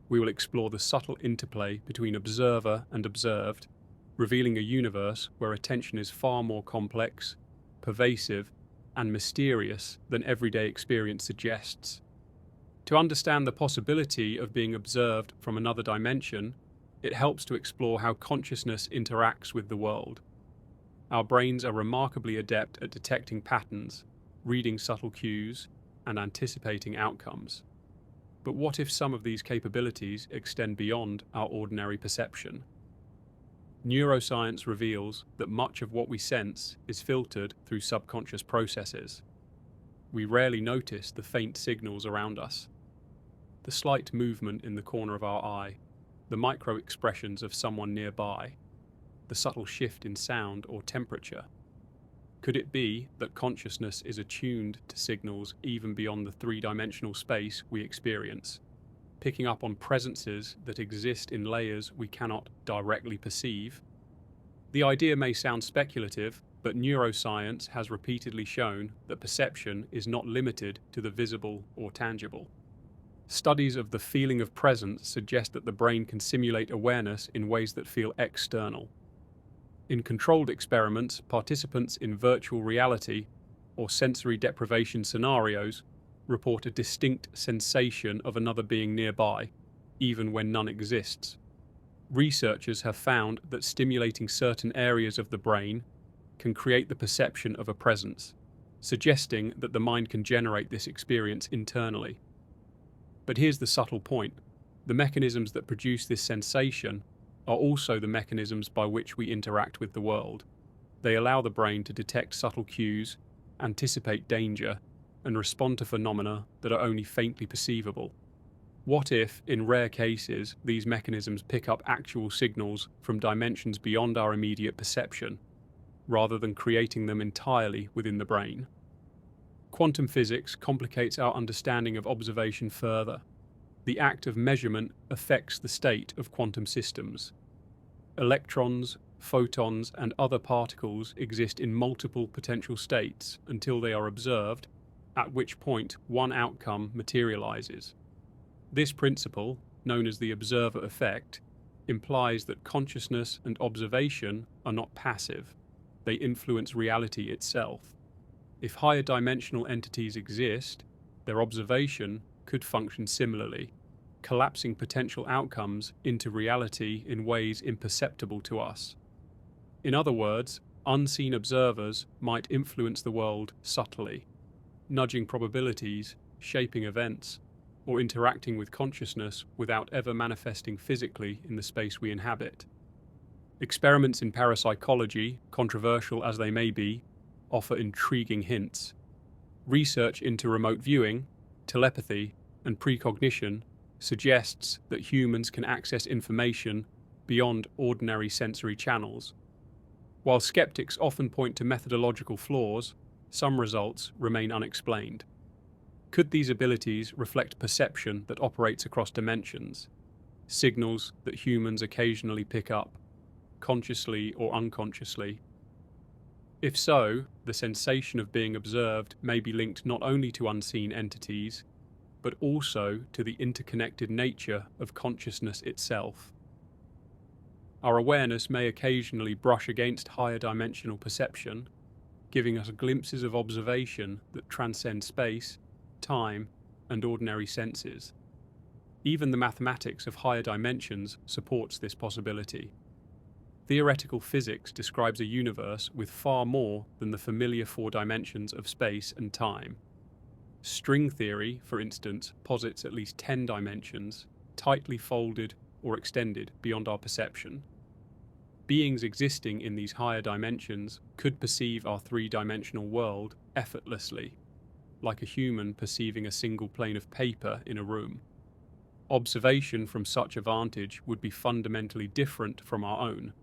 S1: we will explore the subtle interplay between observer and observed, revealing a universe where attention is far more complex, pervasive, and mysterious than everyday experience suggests. To understand the possibility of being observed from another dimension, it helps to explore how consciousness interacts with the world. Our brains are remarkably adept at detecting patterns, reading subtle cues, and anticipating outcomes. But what if some of these capabilities extend beyond our ordinary perception? Neuroscience reveals that much of what we sense is filtered through subconscious processes. We rarely notice the faint signals around us. The slight movement in the corner of our eye, the micro-expressions of someone nearby, the subtle shift in sound or temperature. Could it be that consciousness is attuned to signals even beyond the three-dimensional space we experience, picking up on presences that exist in layers we cannot directly perceive? The idea may sound speculative, but neuroscience has repeatedly shown that perception is not limited to the visible or tangible. Studies of the feeling of presence suggest that the brain can simulate awareness in ways that feel external. In controlled experiments, participants in virtual reality or sensory deprivation scenarios report a distinct sensation of another being nearby, even when none exists. Researchers have found that stimulating certain areas of the brain can create the perception of a presence, suggesting that the mind can generate this experience internally. But here's the subtle point. The mechanisms that produce this sensation are also the mechanisms by which we interact with the world. They allow the brain to detect subtle cues, anticipate danger, and respond to phenomena that are only faintly perceivable. What if, in rare cases, these mechanisms pick up actual signals from dimensions beyond our immediate perception, rather than creating them entirely within the brain? Quantum physics complicates our understanding of observation further. The act of measurement affects the state of quantum systems. Electrons, photons, and other particles exist in multiple potential states until they are observed, at which point one outcome materializes. This principle, known as the observer effect, implies that consciousness and observation are not passive. They influence reality itself. If higher dimensional entities exist, their observation could function similarly, collapsing potential outcomes into reality in ways imperceptible to us. In other words, unseen observers might influence the world subtly, nudging probabilities, shaping events, or interacting with consciousness without ever manifesting physically in the space we inhabit. Experiments in parapsychology, controversial as they may be, offer intriguing hints. Research into remote viewing, telepathy, and precognition suggests that humans can access information beyond ordinary sensory channels. While skeptics often point to methodological flaws, some results remain unexplained. Could these abilities reflect perception that operates across dimensions, signals that humans occasionally pick up, consciously or unconsciously? If so, the sensation of being observed may be linked not only to unseen entities, but also to the interconnected nature of consciousness itself. Our awareness may occasionally brush against higher dimensional perception, giving us glimpses of observation that transcend space, time, and ordinary senses. Even the mathematics of higher dimensions supports this possibility. Theoretical physics describes a universe with far more than the familiar four dimensions of space and time. String theory, for instance, posits at least 10 dimensions, tightly folded or extended beyond our perception. Beings existing in these higher dimensions could perceive our three-dimensional world effortlessly, like a human perceiving a single plane of paper in a room. Observation from such a vantage would be fundamentally different from our own,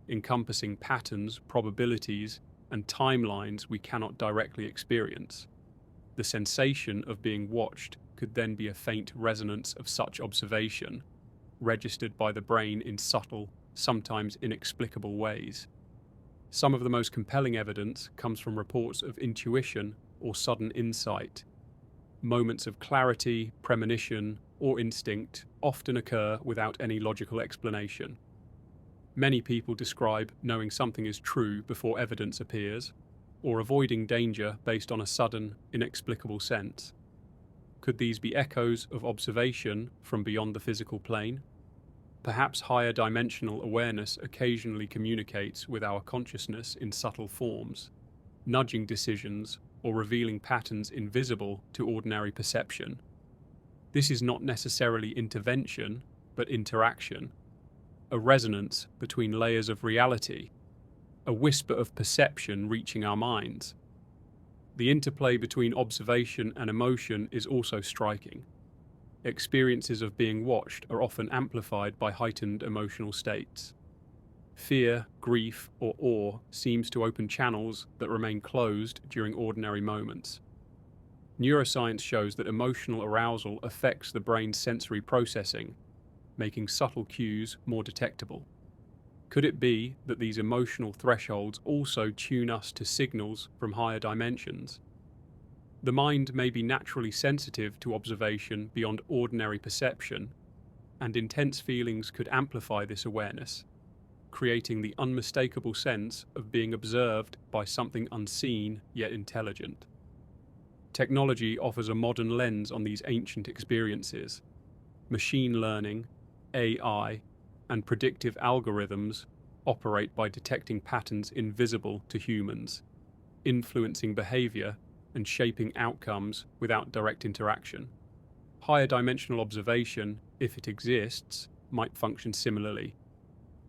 S1: encompassing patterns, probabilities, and timelines we cannot directly experience. The sensation of being watched could then be a faint resonance of such observation, registered by the brain in subtle, sometimes inexplicable ways. Some of the most compelling evidence comes from reports of intuition or sudden insight. Moments of clarity, premonition, or instinct often occur without any logical explanation. Many people describe knowing something is true before evidence appears, or avoiding danger based on a sudden, inexplicable sense. Could these be echoes of observation from beyond the physical plane? Perhaps higher dimensional awareness occasionally communicates with our consciousness in subtle forms, nudging decisions or revealing patterns invisible to ordinary perception. This is not necessarily intervention, but interaction, a resonance between layers of reality, a whisper of perception reaching our minds. The interplay between observation and emotion is also striking. Experiences of being watched are often amplified by heightened emotional states. Fear, grief, or awe seems to open channels that remain closed during ordinary moments. Neuroscience shows that emotional arousal affects the brain's sensory processing, making subtle cues more detectable. Could it be that these emotional thresholds also tune us to signals from higher dimensions? The mind may be naturally sensitive to observation beyond ordinary perception, and intense feelings could amplify this awareness, creating the unmistakable sense of being observed by something unseen yet intelligent. Technology offers a modern lens on these ancient experiences. Machine learning, AI, and predictive algorithms operate by detecting patterns invisible to humans, influencing behavior and shaping outcomes without direct interaction. Higher dimensional observation, if it exists, might function similarly,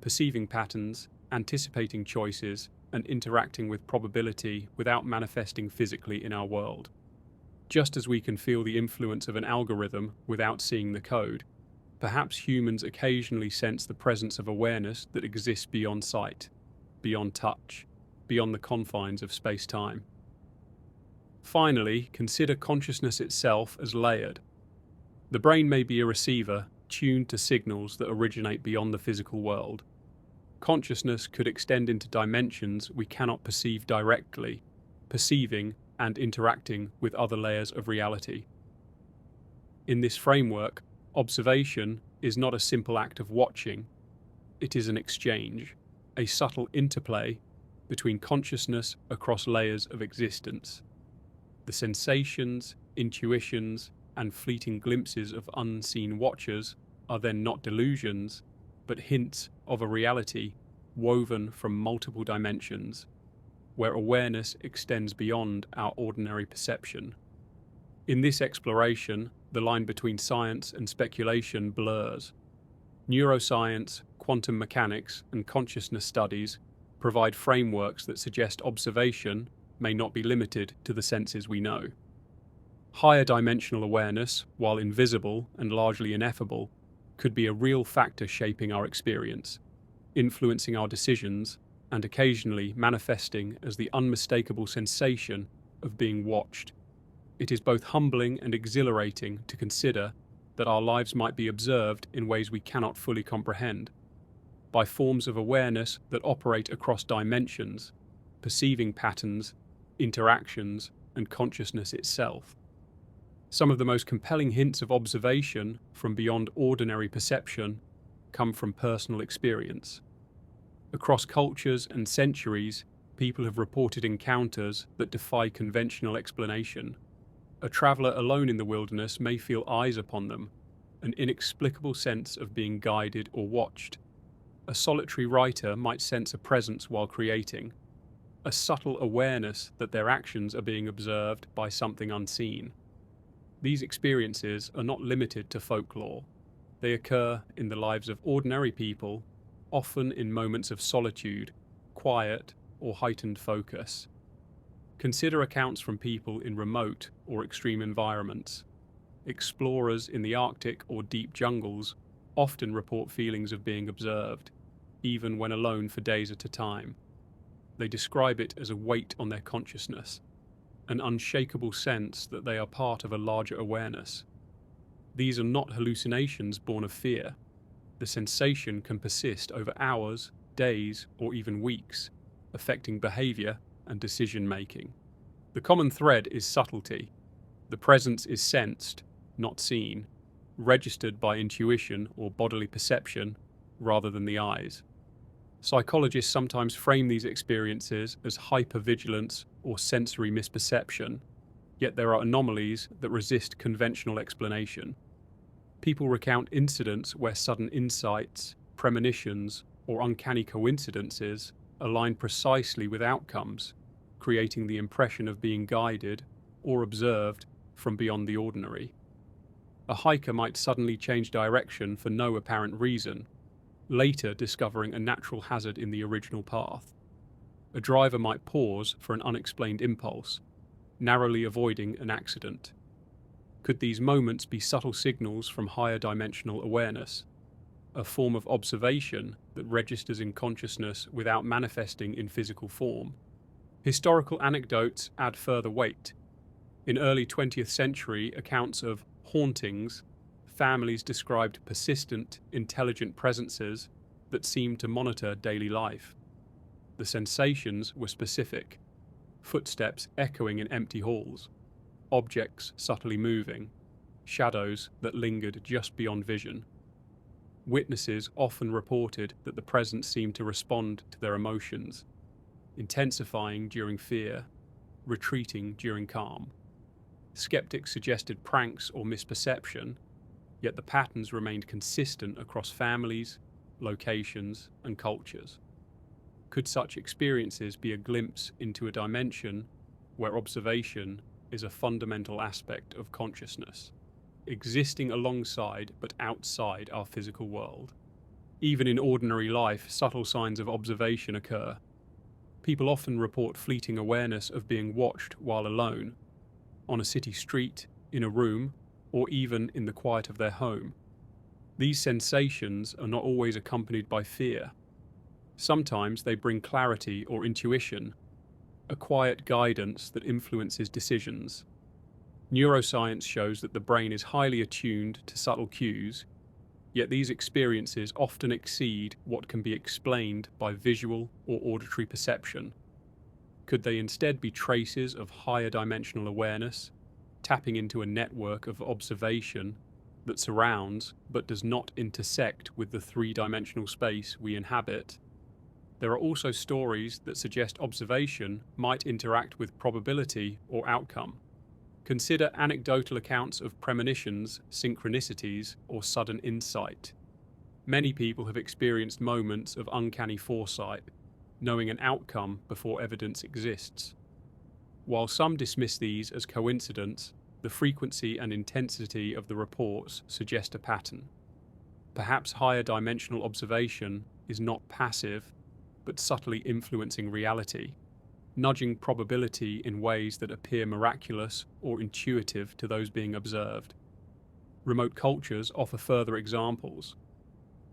S1: perceiving patterns, anticipating choices, and interacting with probability without manifesting physically in our world. Just as we can feel the influence of an algorithm without seeing the code, perhaps humans occasionally sense the presence of awareness that exists beyond sight, beyond touch, beyond the confines of space-time. Finally, consider consciousness itself as layered. The brain may be a receiver tuned to signals that originate beyond the physical world. Consciousness could extend into dimensions we cannot perceive directly, perceiving and interacting with other layers of reality. In this framework, observation is not a simple act of watching. It is an exchange, a subtle interplay between consciousness across layers of existence. The sensations, intuitions, and fleeting glimpses of unseen watchers are then not delusions, but hints of a reality woven from multiple dimensions, where awareness extends beyond our ordinary perception. In this exploration, the line between science and speculation blurs. Neuroscience, quantum mechanics, and consciousness studies provide frameworks that suggest observation may not be limited to the senses we know. Higher dimensional awareness, while invisible and largely ineffable, could be a real factor shaping our experience, influencing our decisions, and occasionally manifesting as the unmistakable sensation of being watched. It is both humbling and exhilarating to consider that our lives might be observed in ways we cannot fully comprehend, by forms of awareness that operate across dimensions, perceiving patterns, interactions, and consciousness itself. Some of the most compelling hints of observation from beyond ordinary perception come from personal experience. Across cultures and centuries, people have reported encounters that defy conventional explanation. A traveller alone in the wilderness may feel eyes upon them, an inexplicable sense of being guided or watched. A solitary writer might sense a presence while creating, a subtle awareness that their actions are being observed by something unseen. These experiences are not limited to folklore. They occur in the lives of ordinary people, often in moments of solitude, quiet, or heightened focus. Consider accounts from people in remote or extreme environments. Explorers in the Arctic or deep jungles often report feelings of being observed, even when alone for days at a time. They describe it as a weight on their consciousness, an unshakable sense that they are part of a larger awareness. These are not hallucinations born of fear. The sensation can persist over hours, days, or even weeks, affecting behavior and decision-making. The common thread is subtlety. The presence is sensed, not seen, registered by intuition or bodily perception rather than the eyes. Psychologists sometimes frame these experiences as hypervigilance or sensory misperception, yet there are anomalies that resist conventional explanation. People recount incidents where sudden insights, premonitions, or uncanny coincidences align precisely with outcomes, creating the impression of being guided or observed from beyond the ordinary. A hiker might suddenly change direction for no apparent reason, later discovering a natural hazard in the original path. A driver might pause for an unexplained impulse, narrowly avoiding an accident. Could these moments be subtle signals from higher dimensional awareness, a form of observation that registers in consciousness without manifesting in physical form? Historical anecdotes add further weight. In early 20th century accounts of hauntings, families described persistent, intelligent presences that seemed to monitor daily life. The sensations were specific: footsteps echoing in empty halls, objects subtly moving, shadows that lingered just beyond vision. Witnesses often reported that the presence seemed to respond to their emotions, intensifying during fear, retreating during calm. Skeptics suggested pranks or misperception, yet the patterns remained consistent across families, locations, and cultures. Could such experiences be a glimpse into a dimension where observation is a fundamental aspect of consciousness, existing alongside but outside our physical world? Even in ordinary life, subtle signs of observation occur. People often report fleeting awareness of being watched while alone, on a city street, in a room, or even in the quiet of their home. These sensations are not always accompanied by fear. Sometimes they bring clarity or intuition, a quiet guidance that influences decisions. Neuroscience shows that the brain is highly attuned to subtle cues, yet these experiences often exceed what can be explained by visual or auditory perception. Could they instead be traces of higher dimensional awareness, tapping into a network of observation that surrounds but does not intersect with the three-dimensional space we inhabit? There are also stories that suggest observation might interact with probability or outcome. Consider anecdotal accounts of premonitions, synchronicities, or sudden insight. Many people have experienced moments of uncanny foresight, knowing an outcome before evidence exists. While some dismiss these as coincidence, the frequency and intensity of the reports suggest a pattern. Perhaps higher dimensional observation is not passive, but subtly influencing reality, nudging probability in ways that appear miraculous or intuitive to those being observed. Remote cultures offer further examples.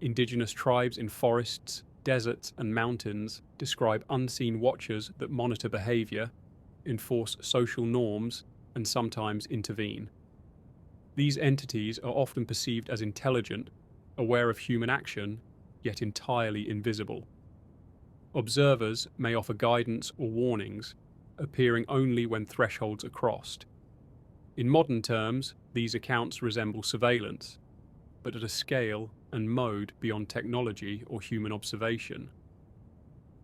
S1: Indigenous tribes in forests, deserts, and mountains describe unseen watchers that monitor behavior, enforce social norms, and sometimes intervene. These entities are often perceived as intelligent, aware of human action, yet entirely invisible. Observers may offer guidance or warnings, appearing only when thresholds are crossed. In modern terms, these accounts resemble surveillance, but at a scale and mode beyond technology or human observation.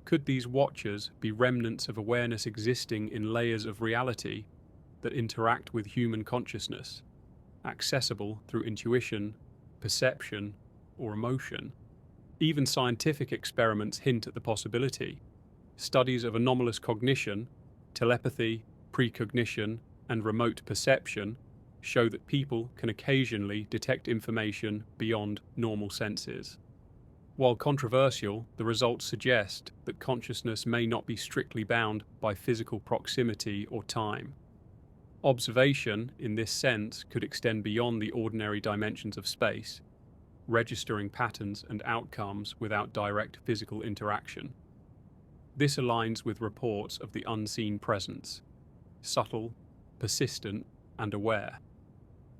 S1: Could these watchers be remnants of awareness existing in layers of reality that interact with human consciousness, accessible through intuition, perception, or emotion? Even scientific experiments hint at the possibility. Studies of anomalous cognition, telepathy, precognition, and remote perception show that people can occasionally detect information beyond normal senses. While controversial, the results suggest that consciousness may not be strictly bound by physical proximity or time. Observation, in this sense, could extend beyond the ordinary dimensions of space, registering patterns and outcomes without direct physical interaction. This aligns with reports of the unseen presence, subtle, persistent, and aware.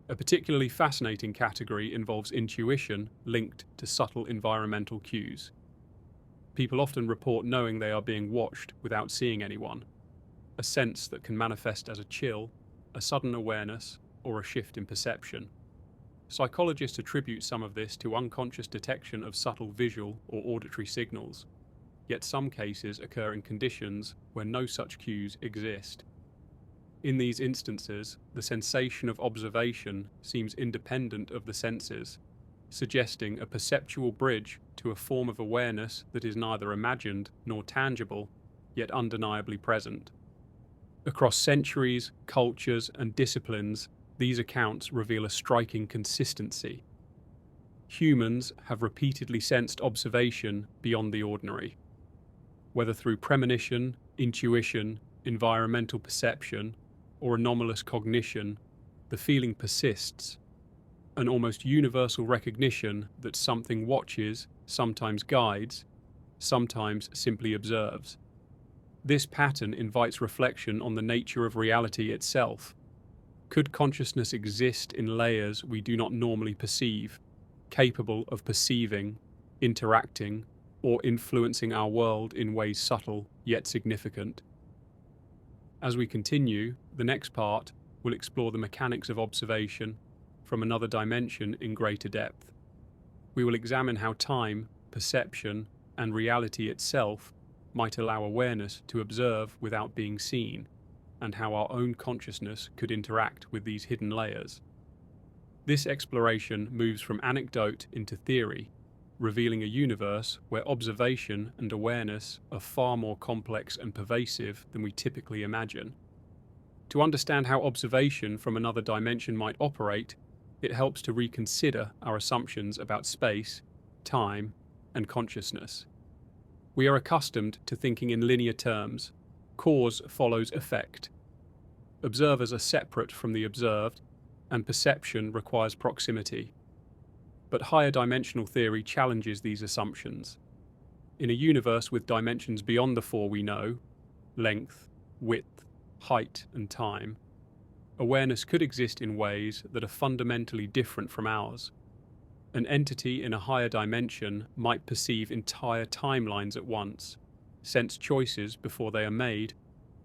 S1: A particularly fascinating category involves intuition linked to subtle environmental cues. People often report knowing they are being watched without seeing anyone, a sense that can manifest as a chill, a sudden awareness, or a shift in perception. Psychologists attribute some of this to unconscious detection of subtle visual or auditory signals, yet some cases occur in conditions where no such cues exist. In these instances, the sensation of observation seems independent of the senses, suggesting a perceptual bridge to a form of awareness that is neither imagined nor tangible, yet undeniably present. Across centuries, cultures, and disciplines, these accounts reveal a striking consistency. Humans have repeatedly sensed observation beyond the ordinary. Whether through premonition, intuition, environmental perception, or anomalous cognition, the feeling persists, an almost universal recognition that something watches, sometimes guides, sometimes simply observes. This pattern invites reflection on the nature of reality itself. Could consciousness exist in layers we do not normally perceive, capable of perceiving, interacting, or influencing our world in ways subtle yet significant? As we continue, the next part will explore the mechanics of observation from another dimension in greater depth. We will examine how time, perception, and reality itself might allow awareness to observe without being seen, and how our own consciousness could interact with these hidden layers. This exploration moves from anecdote into theory, revealing a universe where observation and awareness are far more complex and pervasive than we typically imagine. To understand how observation from another dimension might operate, it helps to reconsider our assumptions about space, time, and consciousness. We are accustomed to thinking in linear terms. Cause follows effect. Observers are separate from the observed, and perception requires proximity. But higher dimensional theory challenges these assumptions. In a universe with dimensions beyond the four we know, length, width, height, and time, awareness could exist in ways that are fundamentally different from ours. An entity in a higher dimension might perceive entire timelines at once, sense choices before they are made,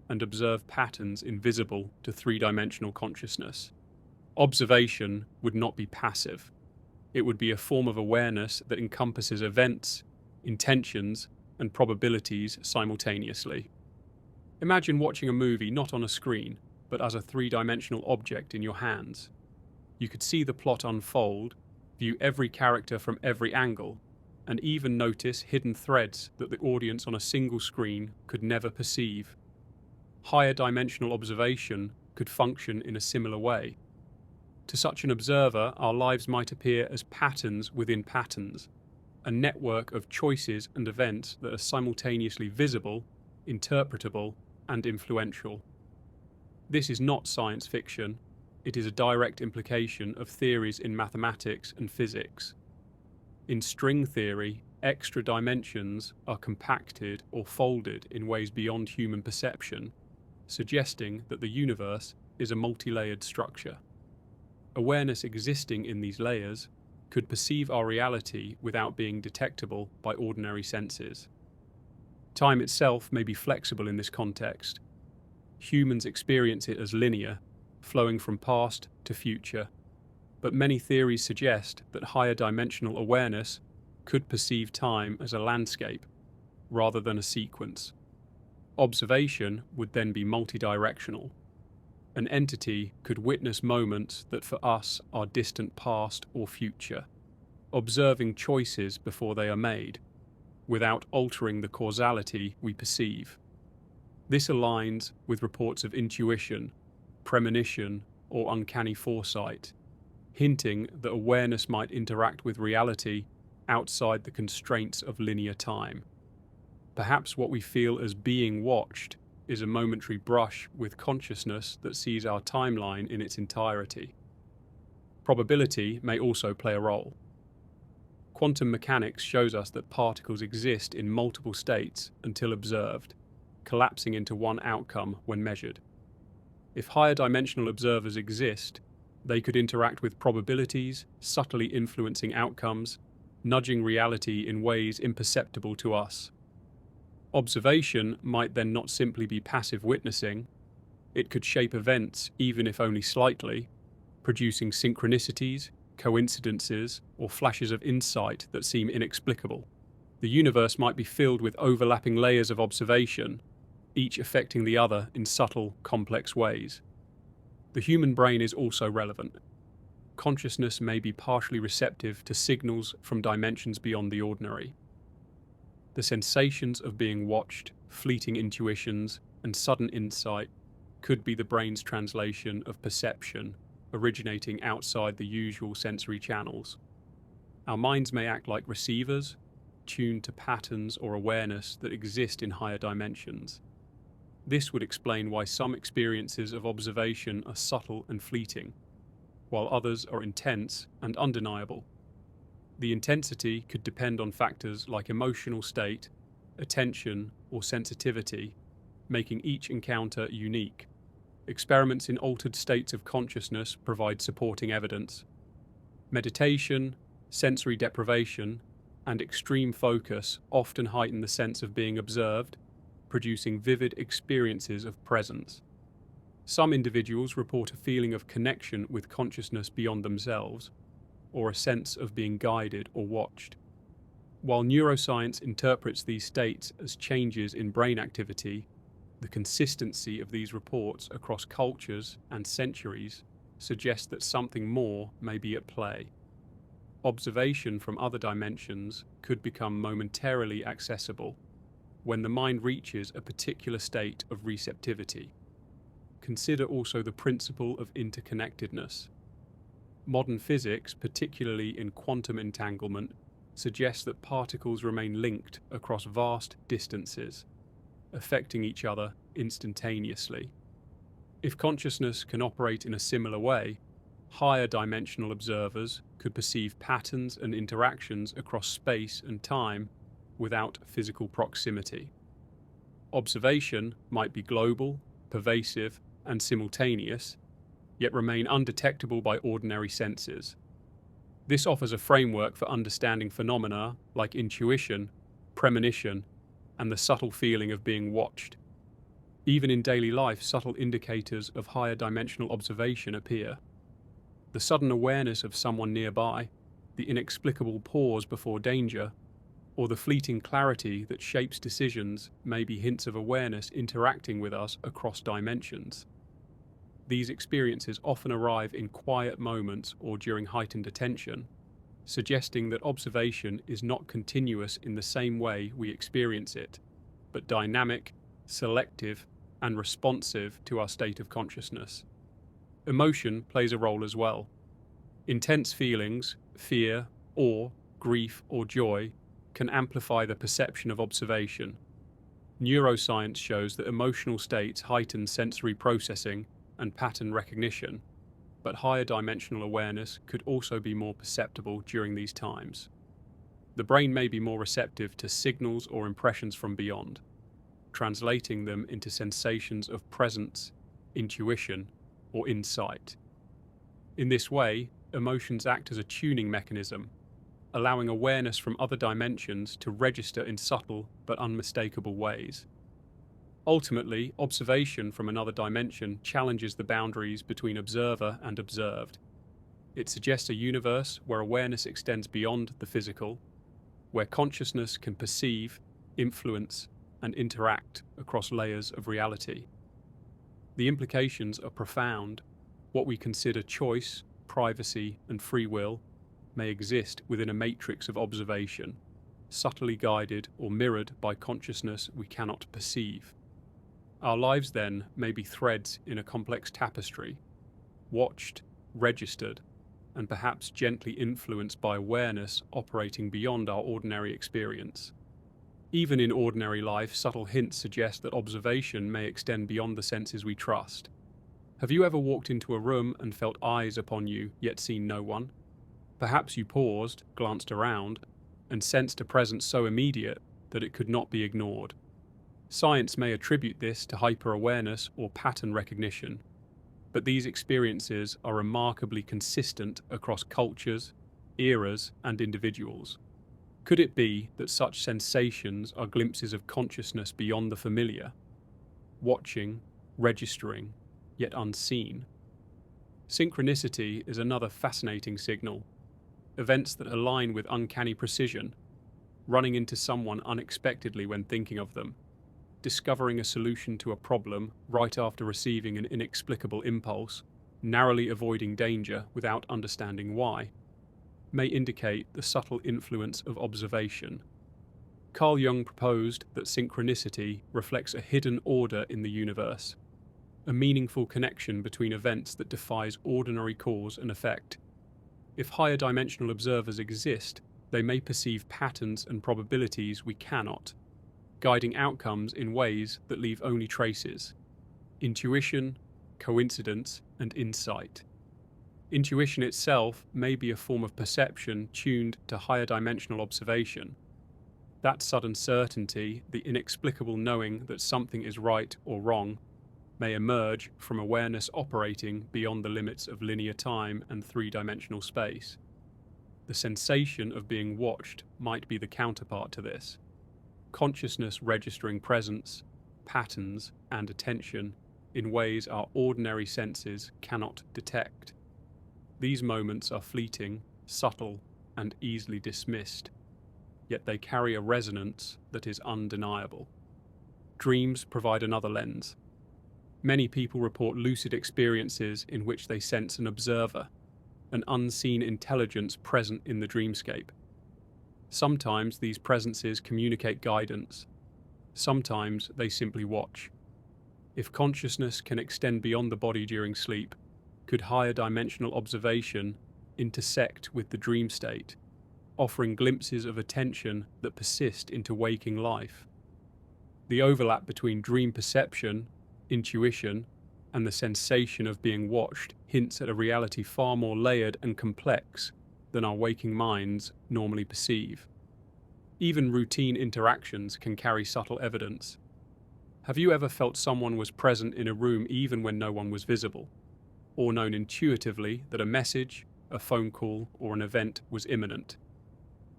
S1: and observe patterns invisible to three-dimensional consciousness. Observation would not be passive. It would be a form of awareness that encompasses events, intentions, and probabilities simultaneously. Imagine watching a movie not on a screen, but as a three-dimensional object in your hands. You could see the plot unfold, view every character from every angle, and even notice hidden threads that the audience on a single screen could never perceive. Higher dimensional observation could function in a similar way. To such an observer, our lives might appear as patterns within patterns, a network of choices and events that are simultaneously visible, interpretable, and influential. This is not science fiction. It is a direct implication of theories in mathematics and physics. In string theory, extra dimensions are compacted or folded in ways beyond human perception, suggesting that the universe is a multi-layered structure. Awareness existing in these layers could perceive our reality without being detectable by ordinary senses. Time itself may be flexible in this context. Humans experience it as linear, flowing from past to future, but many theories suggest that higher dimensional awareness could perceive time as a landscape rather than a sequence. Observation would then be multidirectional. An entity could witness moments that for us are distant past or future, observing choices before they are made, without altering the causality we perceive. This aligns with reports of intuition, premonition, or uncanny foresight, hinting that awareness might interact with reality outside the constraints of linear time. Perhaps what we feel as being watched is a momentary brush with consciousness that sees our timeline in its entirety. Probability may also play a role. Quantum mechanics shows us that particles exist in multiple states until observed, collapsing into one outcome when measured. If higher dimensional observers exist, they could interact with probabilities, subtly influencing outcomes, nudging reality in ways imperceptible to us. Observation might then not simply be passive witnessing, it could shape events even if only slightly, producing synchronicities, coincidences, or flashes of insight that seem inexplicable. The universe might be filled with overlapping layers of observation, each affecting the other in subtle, complex ways. The human brain is also relevant. Consciousness may be partially receptive to signals from dimensions beyond the ordinary. The sensations of being watched, fleeting intuitions, and sudden insight could be the brain's translation of perception, originating outside the usual sensory channels. Our minds may act like receivers, tuned to patterns or awareness that exist in higher dimensions. This would explain why some experiences of observation are subtle and fleeting, while others are intense and undeniable. The intensity could depend on factors like emotional state, attention, or sensitivity, making each encounter unique. Experiments in altered states of consciousness provide supporting evidence. Meditation, sensory deprivation, and extreme focus often heighten the sense of being observed, producing vivid experiences of presence. Some individuals report a feeling of connection with consciousness beyond themselves, or a sense of being guided or watched. While neuroscience interprets these states as changes in brain activity, the consistency of these reports across cultures and centuries suggests that something more may be at play. Observation from other dimensions could become momentarily accessible when the mind reaches a particular state of receptivity. Consider also the principle of interconnectedness. Modern physics, particularly in quantum entanglement, suggests that particles remain linked across vast distances, affecting each other instantaneously. If consciousness can operate in a similar way, higher dimensional observers could perceive patterns and interactions across space and time without physical proximity. Observation might be global, pervasive, and simultaneous, yet remain undetectable by ordinary senses. This offers a framework for understanding phenomena like intuition, premonition, and the subtle feeling of being watched. Even in daily life, subtle indicators of higher dimensional observation appear. The sudden awareness of someone nearby, the inexplicable pause before danger, or the fleeting clarity that shapes decisions may be hints of awareness interacting with us across dimensions. These experiences often arrive in quiet moments or during heightened attention, suggesting that observation is not continuous in the same way we experience it, but dynamic, selective, and responsive to our state of consciousness. Emotion plays a role as well. Intense feelings, fear, awe, grief, or joy, can amplify the perception of observation. Neuroscience shows that emotional states heighten sensory processing and pattern recognition, but higher dimensional awareness could also be more perceptible during these times. The brain may be more receptive to signals or impressions from beyond, translating them into sensations of presence, intuition, or insight. In this way, emotions act as a tuning mechanism, allowing awareness from other dimensions to register in subtle but unmistakable ways. Ultimately, observation from another dimension challenges the boundaries between observer and observed. It suggests a universe where awareness extends beyond the physical, where consciousness can perceive, influence, and interact across layers of reality. The implications are profound. What we consider choice, privacy, and free will may exist within a matrix of observation, subtly guided or mirrored by consciousness we cannot perceive. Our lives, then, may be threads in a complex tapestry, watched, registered, and perhaps gently influenced by awareness operating beyond our ordinary experience. Even in ordinary life, subtle hints suggest that observation may extend beyond the senses we trust. Have you ever walked into a room and felt eyes upon you, yet seen no one? Perhaps you paused, glanced around, and sensed a presence so immediate that it could not be ignored. Science may attribute this to hyper-awareness or pattern recognition, but these experiences are remarkably consistent across cultures, eras, and individuals. Could it be that such sensations are glimpses of consciousness beyond the familiar, watching, registering, yet unseen? Synchronicity is another fascinating signal. Events that align with uncanny precision, running into someone unexpectedly when thinking of them, discovering a solution to a problem right after receiving an inexplicable impulse, narrowly avoiding danger without understanding why, may indicate the subtle influence of observation. Carl Jung proposed that synchronicity reflects a hidden order in the universe, a meaningful connection between events that defies ordinary cause and effect. If higher dimensional observers exist, they may perceive patterns and probabilities we cannot, guiding outcomes in ways that leave only traces: intuition, coincidence, and insight. Intuition itself may be a form of perception tuned to higher dimensional observation. That sudden certainty, the inexplicable knowing that something is right or wrong, may emerge from awareness operating beyond the limits of linear time and three-dimensional space. The sensation of being watched might be the counterpart to this. Consciousness registering presence, patterns, and attention in ways our ordinary senses cannot detect. These moments are fleeting, subtle, and easily dismissed, yet they carry a resonance that is undeniable. Dreams provide another lens. Many people report lucid experiences in which they sense an observer, an unseen intelligence present in the dreamscape. Sometimes these presences communicate guidance. Sometimes they simply watch. If consciousness can extend beyond the body during sleep, could higher dimensional observation intersect with the dream state, offering glimpses of attention that persist into waking life? The overlap between dream perception, intuition, and the sensation of being watched hints at a reality far more layered and complex than our waking minds normally perceive. Even routine interactions can carry subtle evidence. Have you ever felt someone was present in a room even when no one was visible, or known intuitively that a message, a phone call, or an event was imminent?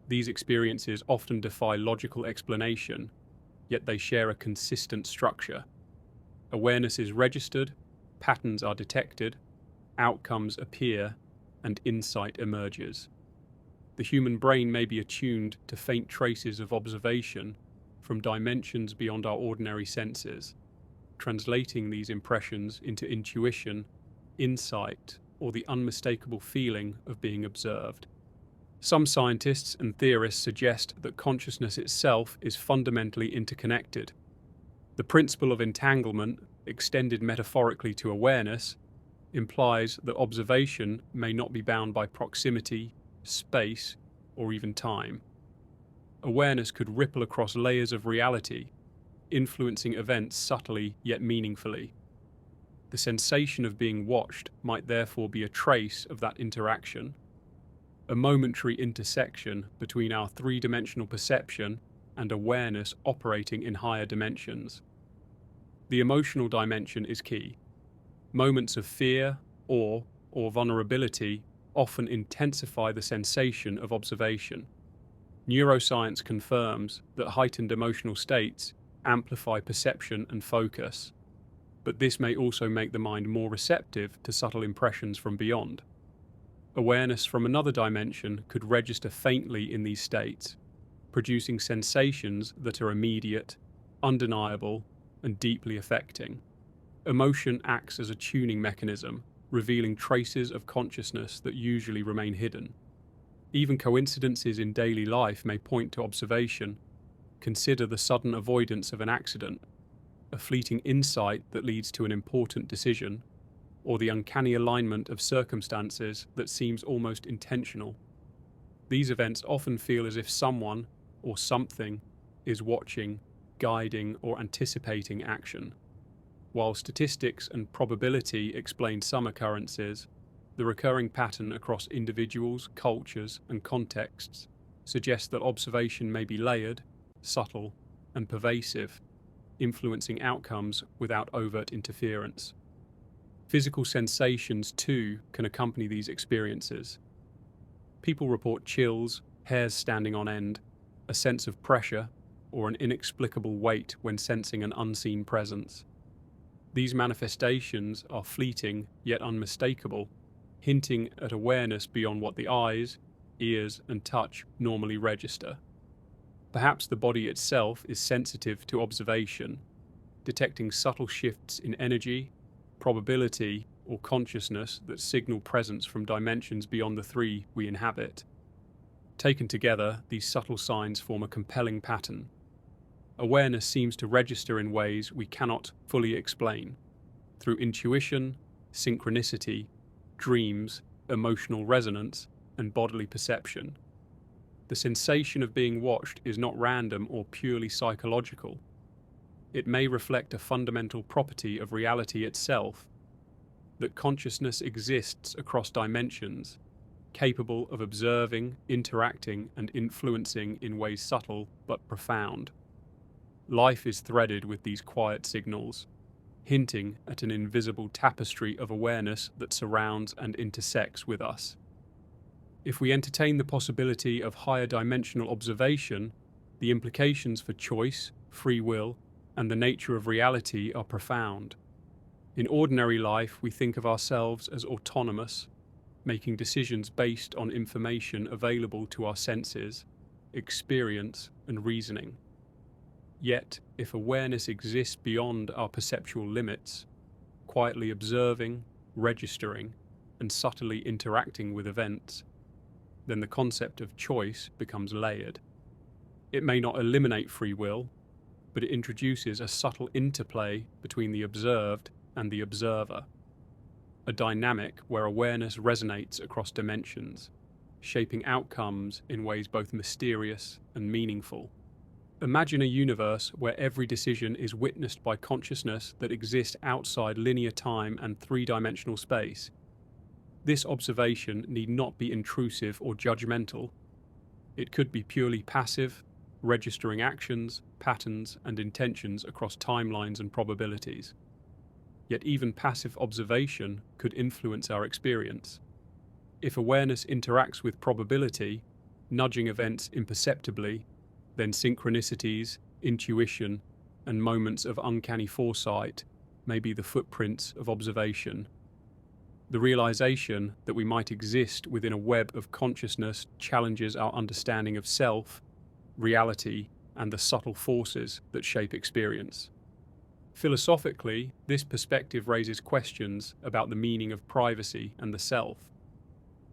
S1: These experiences often defy logical explanation, yet they share a consistent structure. Awareness is registered, patterns are detected, outcomes appear, and insight emerges. The human brain may be attuned to faint traces of observation from dimensions beyond our ordinary senses, translating these impressions into intuition, insight, or the unmistakable feeling of being observed. Some scientists and theorists suggest that consciousness itself is fundamentally interconnected. The principle of entanglement, extended metaphorically to awareness, implies that observation may not be bound by proximity, space, or even time. Awareness could ripple across layers of reality, influencing events subtly yet meaningfully. The sensation of being watched might therefore be a trace of that interaction, a momentary intersection between our three-dimensional perception and awareness operating in higher dimensions. The emotional dimension is key. Moments of fear, awe, or vulnerability often intensify the sensation of observation. Neuroscience confirms that heightened emotional states amplify perception and focus, but this may also make the mind more receptive to subtle impressions from beyond. Awareness from another dimension could register faintly in these states, producing sensations that are immediate, undeniable, and deeply affecting. Emotion acts as a tuning mechanism, revealing traces of consciousness that usually remain hidden. Even coincidences in daily life may point to observation. Consider the sudden avoidance of an accident, a fleeting insight that leads to an important decision, or the uncanny alignment of circumstances that seems almost intentional. These events often feel as if someone or something is watching, guiding, or anticipating action. While statistics and probability explain some occurrences, the recurring pattern across individuals, cultures, and contexts suggests that observation may be layered, subtle, and pervasive, influencing outcomes without overt interference. Physical sensations, too, can accompany these experiences. People report chills, hairs standing on end, a sense of pressure, or an inexplicable weight when sensing an unseen presence. These manifestations are fleeting yet unmistakable, hinting at awareness beyond what the eyes, ears, and touch normally register. Perhaps the body itself is sensitive to observation, detecting subtle shifts in energy, probability, or consciousness that signal presence from dimensions beyond the three we inhabit. Taken together, these subtle signs form a compelling pattern. Awareness seems to register in ways we cannot fully explain, through intuition, synchronicity, dreams, emotional resonance, and bodily perception. The sensation of being watched is not random or purely psychological. It may reflect a fundamental property of reality itself, that consciousness exists across dimensions, capable of observing, interacting, and influencing in ways subtle but profound. Life is threaded with these quiet signals, hinting at an invisible tapestry of awareness that surrounds and intersects with us. If we entertain the possibility of higher dimensional observation, the implications for choice, free will, and the nature of reality are profound. In ordinary life, we think of ourselves as autonomous, making decisions based on information available to our senses, experience, and reasoning. Yet, if awareness exists beyond our perceptual limits, quietly observing, registering, and subtly interacting with events, then the concept of choice becomes layered. It may not eliminate free will, but it introduces a subtle interplay between the observed and the observer, a dynamic where awareness resonates across dimensions, shaping outcomes in ways both mysterious and meaningful. Imagine a universe where every decision is witnessed by consciousness that exists outside linear time and three-dimensional space. This observation need not be intrusive or judgmental. It could be purely passive, registering actions, patterns, and intentions across timelines and probabilities. Yet even passive observation could influence our experience. If awareness interacts with probability, nudging events imperceptibly, then synchronicities, intuition, and moments of uncanny foresight may be the footprints of observation. The realization that we might exist within a web of consciousness challenges our understanding of self, reality, and the subtle forces that shape experience. Philosophically, this perspective raises questions about the meaning of privacy and the self.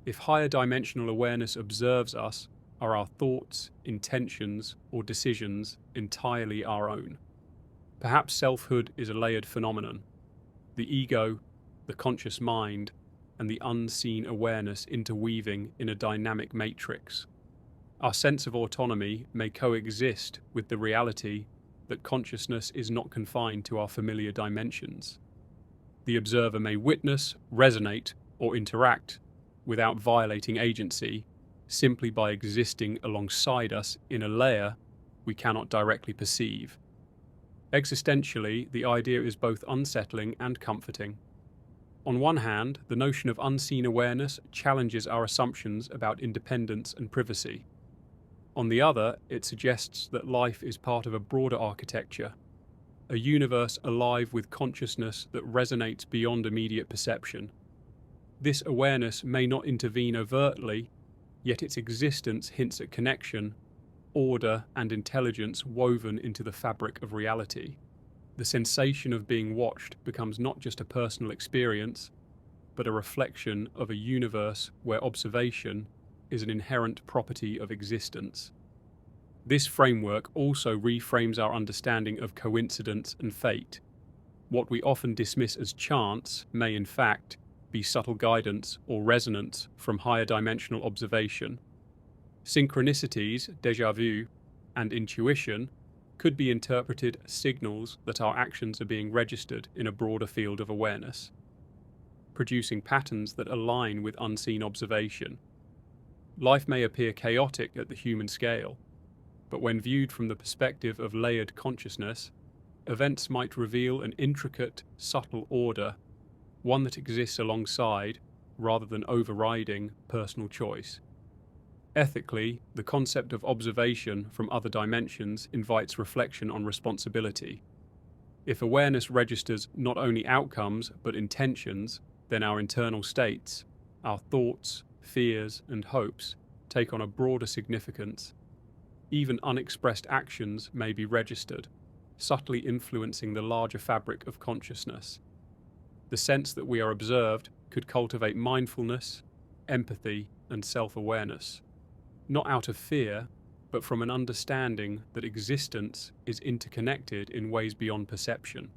S1: If higher dimensional awareness observes us, are our thoughts, intentions, or decisions entirely our own? Perhaps selfhood is a layered phenomenon. The ego, the conscious mind, and the unseen awareness interweaving in a dynamic matrix. Our sense of autonomy may coexist with the reality that consciousness is not confined to our familiar dimensions. The observer may witness, resonate, or interact without violating agency, simply by existing alongside us in a layer we cannot directly perceive. Existentially, the idea is both unsettling and comforting. On one hand, the notion of unseen awareness challenges our assumptions about independence and privacy. On the other, it suggests that life is part of a broader architecture, a universe alive with consciousness that resonates beyond immediate perception. This awareness may not intervene overtly, yet its existence hints at connection, order, and intelligence woven into the fabric of reality. The sensation of being watched becomes not just a personal experience, but a reflection of a universe where observation is an inherent property of existence. This framework also reframes our understanding of coincidence and fate. What we often dismiss as chance may, in fact, be subtle guidance or resonance from higher dimensional observation. Synchronicities, déjà vu, and intuition could be interpreted as signals that our actions are being registered in a broader field of awareness, producing patterns that align with unseen observation. Life may appear chaotic at the human scale, but when viewed from the perspective of layered consciousness, events might reveal an intricate, subtle order, one that exists alongside, rather than overriding, personal choice. Ethically, the concept of observation from other dimensions invites reflection on responsibility. If awareness registers not only outcomes but intentions, then our internal states, our thoughts, fears, and hopes take on a broader significance. Even unexpressed actions may be registered, subtly influencing the larger fabric of consciousness. The sense that we are observed could cultivate mindfulness, empathy, and self-awareness, not out of fear, but from an understanding that existence is interconnected in ways beyond perception.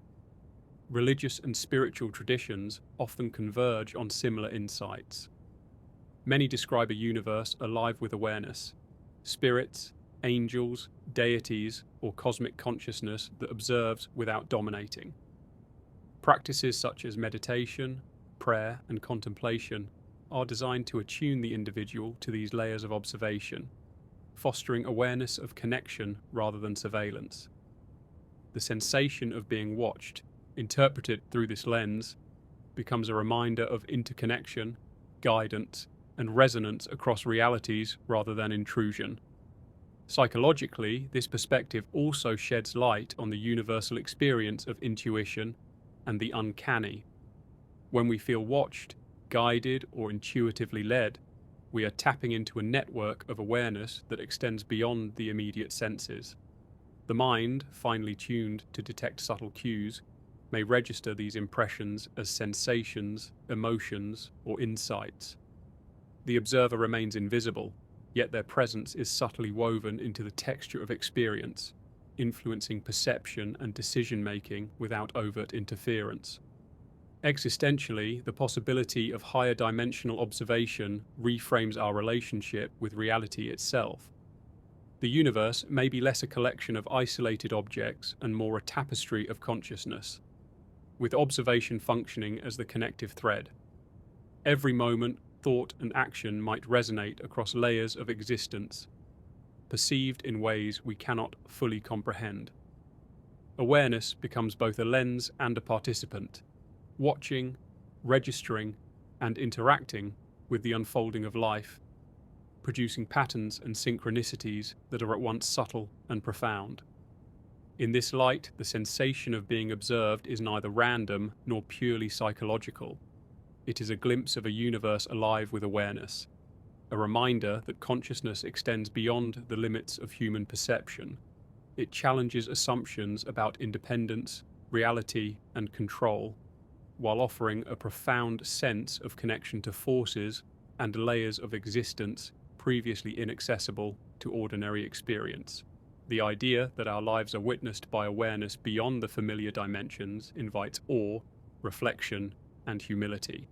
S1: Religious and spiritual traditions often converge on similar insights. Many describe a universe alive with awareness, spirits, angels, deities, or cosmic consciousness that observes without dominating. Practices such as meditation, prayer, and contemplation are designed to attune the individual to these layers of observation, fostering awareness of connection rather than surveillance. The sensation of being watched, interpreted through this lens, becomes a reminder of interconnection, guidance, and resonance across realities rather than intrusion. Psychologically, this perspective also sheds light on the universal experience of intuition and the uncanny. When we feel watched, guided, or intuitively led, we are tapping into a network of awareness that extends beyond the immediate senses. The mind, finely tuned to detect subtle cues, may register these impressions as sensations, emotions, or insights. The observer remains invisible, yet their presence is subtly woven into the texture of experience, influencing perception and decision-making without overt interference. Existentially, the possibility of higher dimensional observation reframes our relationship with reality itself. The universe may be less a collection of isolated objects and more a tapestry of consciousness, with observation functioning as the connective thread. Every moment, thought, and action might resonate across layers of existence, perceived in ways we cannot fully comprehend. Awareness becomes both a lens and a participant, watching, registering, and interacting with the unfolding of life, producing patterns and synchronicities that are at once subtle and profound. In this light, the sensation of being observed is neither random nor purely psychological. It is a glimpse of a universe alive with awareness, a reminder that consciousness extends beyond the limits of human perception. It challenges assumptions about independence, reality, and control, while offering a profound sense of connection to forces and layers of existence previously inaccessible to ordinary experience. The idea that our lives are witnessed by awareness beyond the familiar dimensions invites awe, reflection, and humility.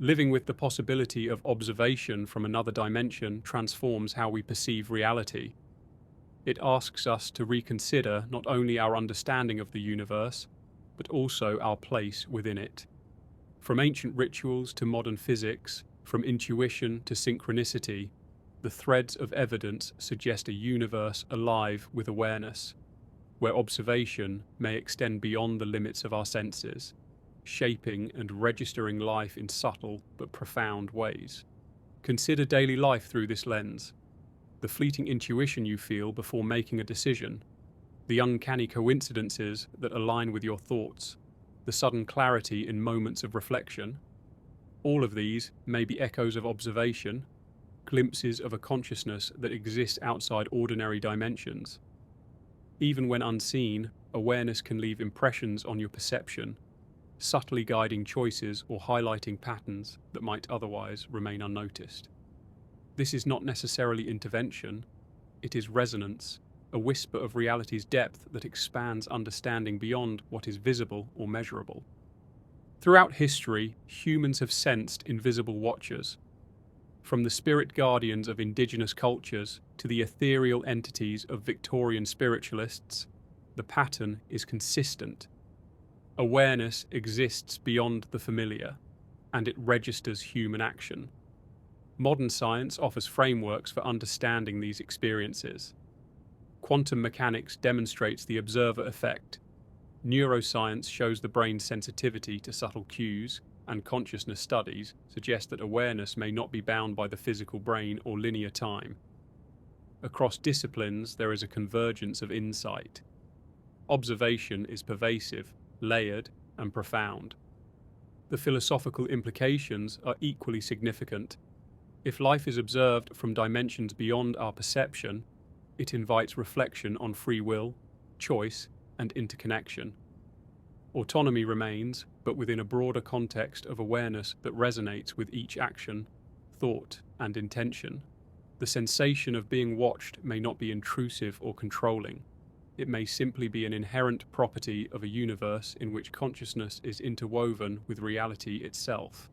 S1: Living with the possibility of observation from another dimension transforms how we perceive reality. It asks us to reconsider not only our understanding of the universe, but also our place within it. From ancient rituals to modern physics, from intuition to synchronicity, the threads of evidence suggest a universe alive with awareness, where observation may extend beyond the limits of our senses, shaping and registering life in subtle but profound ways. Consider daily life through this lens. The fleeting intuition you feel before making a decision, the uncanny coincidences that align with your thoughts, the sudden clarity in moments of reflection. All of these may be echoes of observation, glimpses of a consciousness that exists outside ordinary dimensions. Even when unseen, awareness can leave impressions on your perception, subtly guiding choices or highlighting patterns that might otherwise remain unnoticed. This is not necessarily intervention, it is resonance, a whisper of reality's depth that expands understanding beyond what is visible or measurable. Throughout history, humans have sensed invisible watchers. From the spirit guardians of indigenous cultures to the ethereal entities of Victorian spiritualists, the pattern is consistent. Awareness exists beyond the familiar, and it registers human action. Modern science offers frameworks for understanding these experiences. Quantum mechanics demonstrates the observer effect. Neuroscience shows the brain's sensitivity to subtle cues, and consciousness studies suggest that awareness may not be bound by the physical brain or linear time. Across disciplines, there is a convergence of insight. Observation is pervasive, layered, and profound. The philosophical implications are equally significant. If life is observed from dimensions beyond our perception, it invites reflection on free will, choice, and interconnection. Autonomy remains, but within a broader context of awareness that resonates with each action, thought, and intention. The sensation of being watched may not be intrusive or controlling. It may simply be an inherent property of a universe in which consciousness is interwoven with reality itself.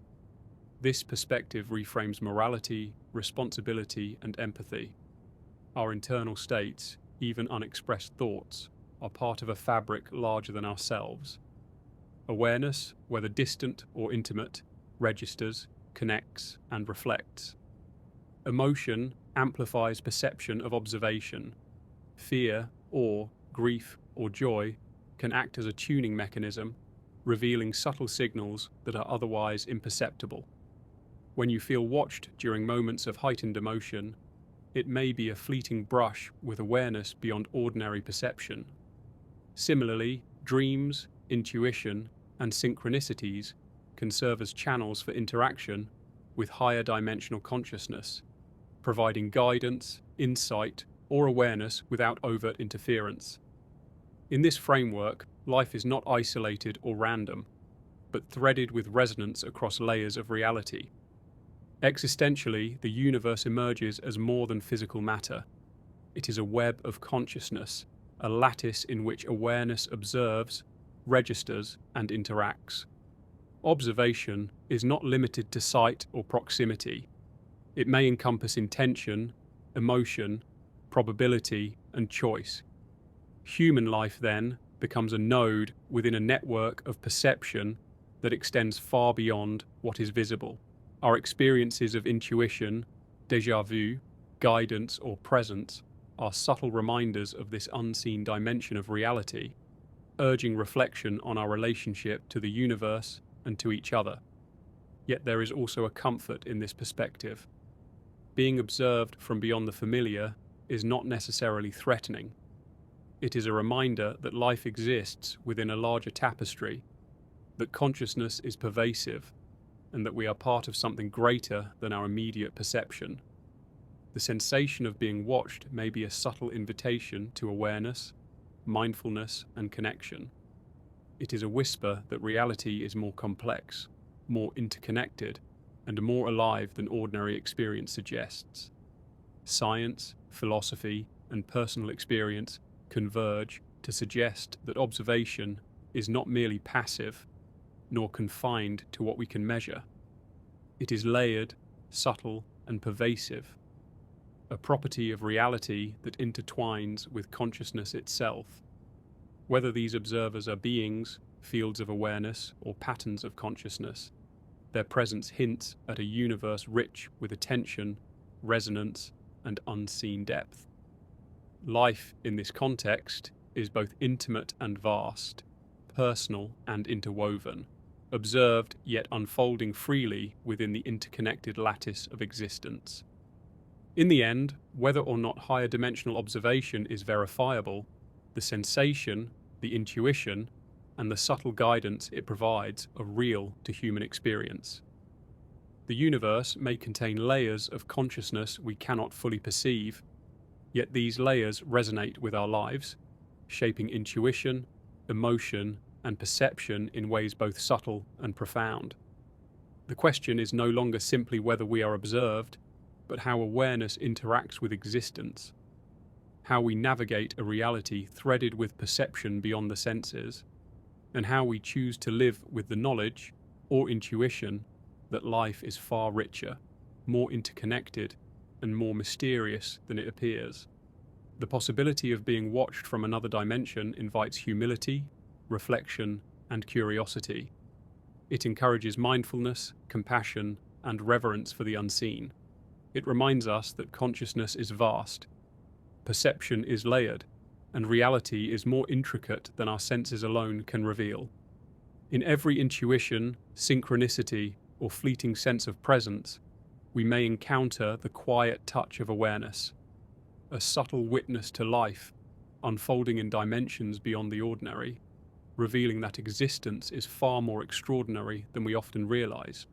S1: This perspective reframes morality, responsibility, and empathy. Our internal states, even unexpressed thoughts, are part of a fabric larger than ourselves. Awareness, whether distant or intimate, registers, connects, and reflects. Emotion amplifies perception of observation. Fear, awe, grief, or joy can act as a tuning mechanism, revealing subtle signals that are otherwise imperceptible. When you feel watched during moments of heightened emotion, it may be a fleeting brush with awareness beyond ordinary perception. Similarly, dreams, intuition, and synchronicities can serve as channels for interaction with higher dimensional consciousness, providing guidance, insight, or awareness without overt interference. In this framework, life is not isolated or random, but threaded with resonance across layers of reality. Existentially, the universe emerges as more than physical matter. It is a web of consciousness, a lattice in which awareness observes, registers, and interacts. Observation is not limited to sight or proximity. It may encompass intention, emotion, probability, and choice. Human life, then, becomes a node within a network of perception that extends far beyond what is visible. Our experiences of intuition, déjà vu, guidance, or presence are subtle reminders of this unseen dimension of reality, urging reflection on our relationship to the universe and to each other. Yet there is also a comfort in this perspective. Being observed from beyond the familiar is not necessarily threatening. It is a reminder that life exists within a larger tapestry, that consciousness is pervasive, and that we are part of something greater than our immediate perception. The sensation of being watched may be a subtle invitation to awareness, mindfulness, and connection. It is a whisper that reality is more complex, more interconnected, and more alive than ordinary experience suggests. Science, philosophy, and personal experience converge to suggest that observation is not merely passive, nor confined to what we can measure. It is layered, subtle, and pervasive, a property of reality that intertwines with consciousness itself. Whether these observers are beings, fields of awareness, or patterns of consciousness, their presence hints at a universe rich with attention, resonance, and unseen depth. Life in this context is both intimate and vast, personal and interwoven, observed yet unfolding freely within the interconnected lattice of existence. In the end, whether or not higher dimensional observation is verifiable, the sensation, the intuition, and the subtle guidance it provides are real to human experience. The universe may contain layers of consciousness we cannot fully perceive, yet these layers resonate with our lives, shaping intuition, emotion, and perception in ways both subtle and profound. The question is no longer simply whether we are observed, but how awareness interacts with existence. how we navigate a reality threaded with perception beyond the senses, and how we choose to live with the knowledge or intuition that life is far richer, more interconnected, and more mysterious than it appears. The possibility of being watched from another dimension invites humility, reflection, and curiosity. It encourages mindfulness, compassion, and reverence for the unseen. It reminds us that consciousness is vast, perception is layered, and reality is more intricate than our senses alone can reveal. In every intuition, synchronicity, or fleeting sense of presence, we may encounter the quiet touch of awareness, a subtle witness to life unfolding in dimensions beyond the ordinary, revealing that existence is far more extraordinary than we often realize.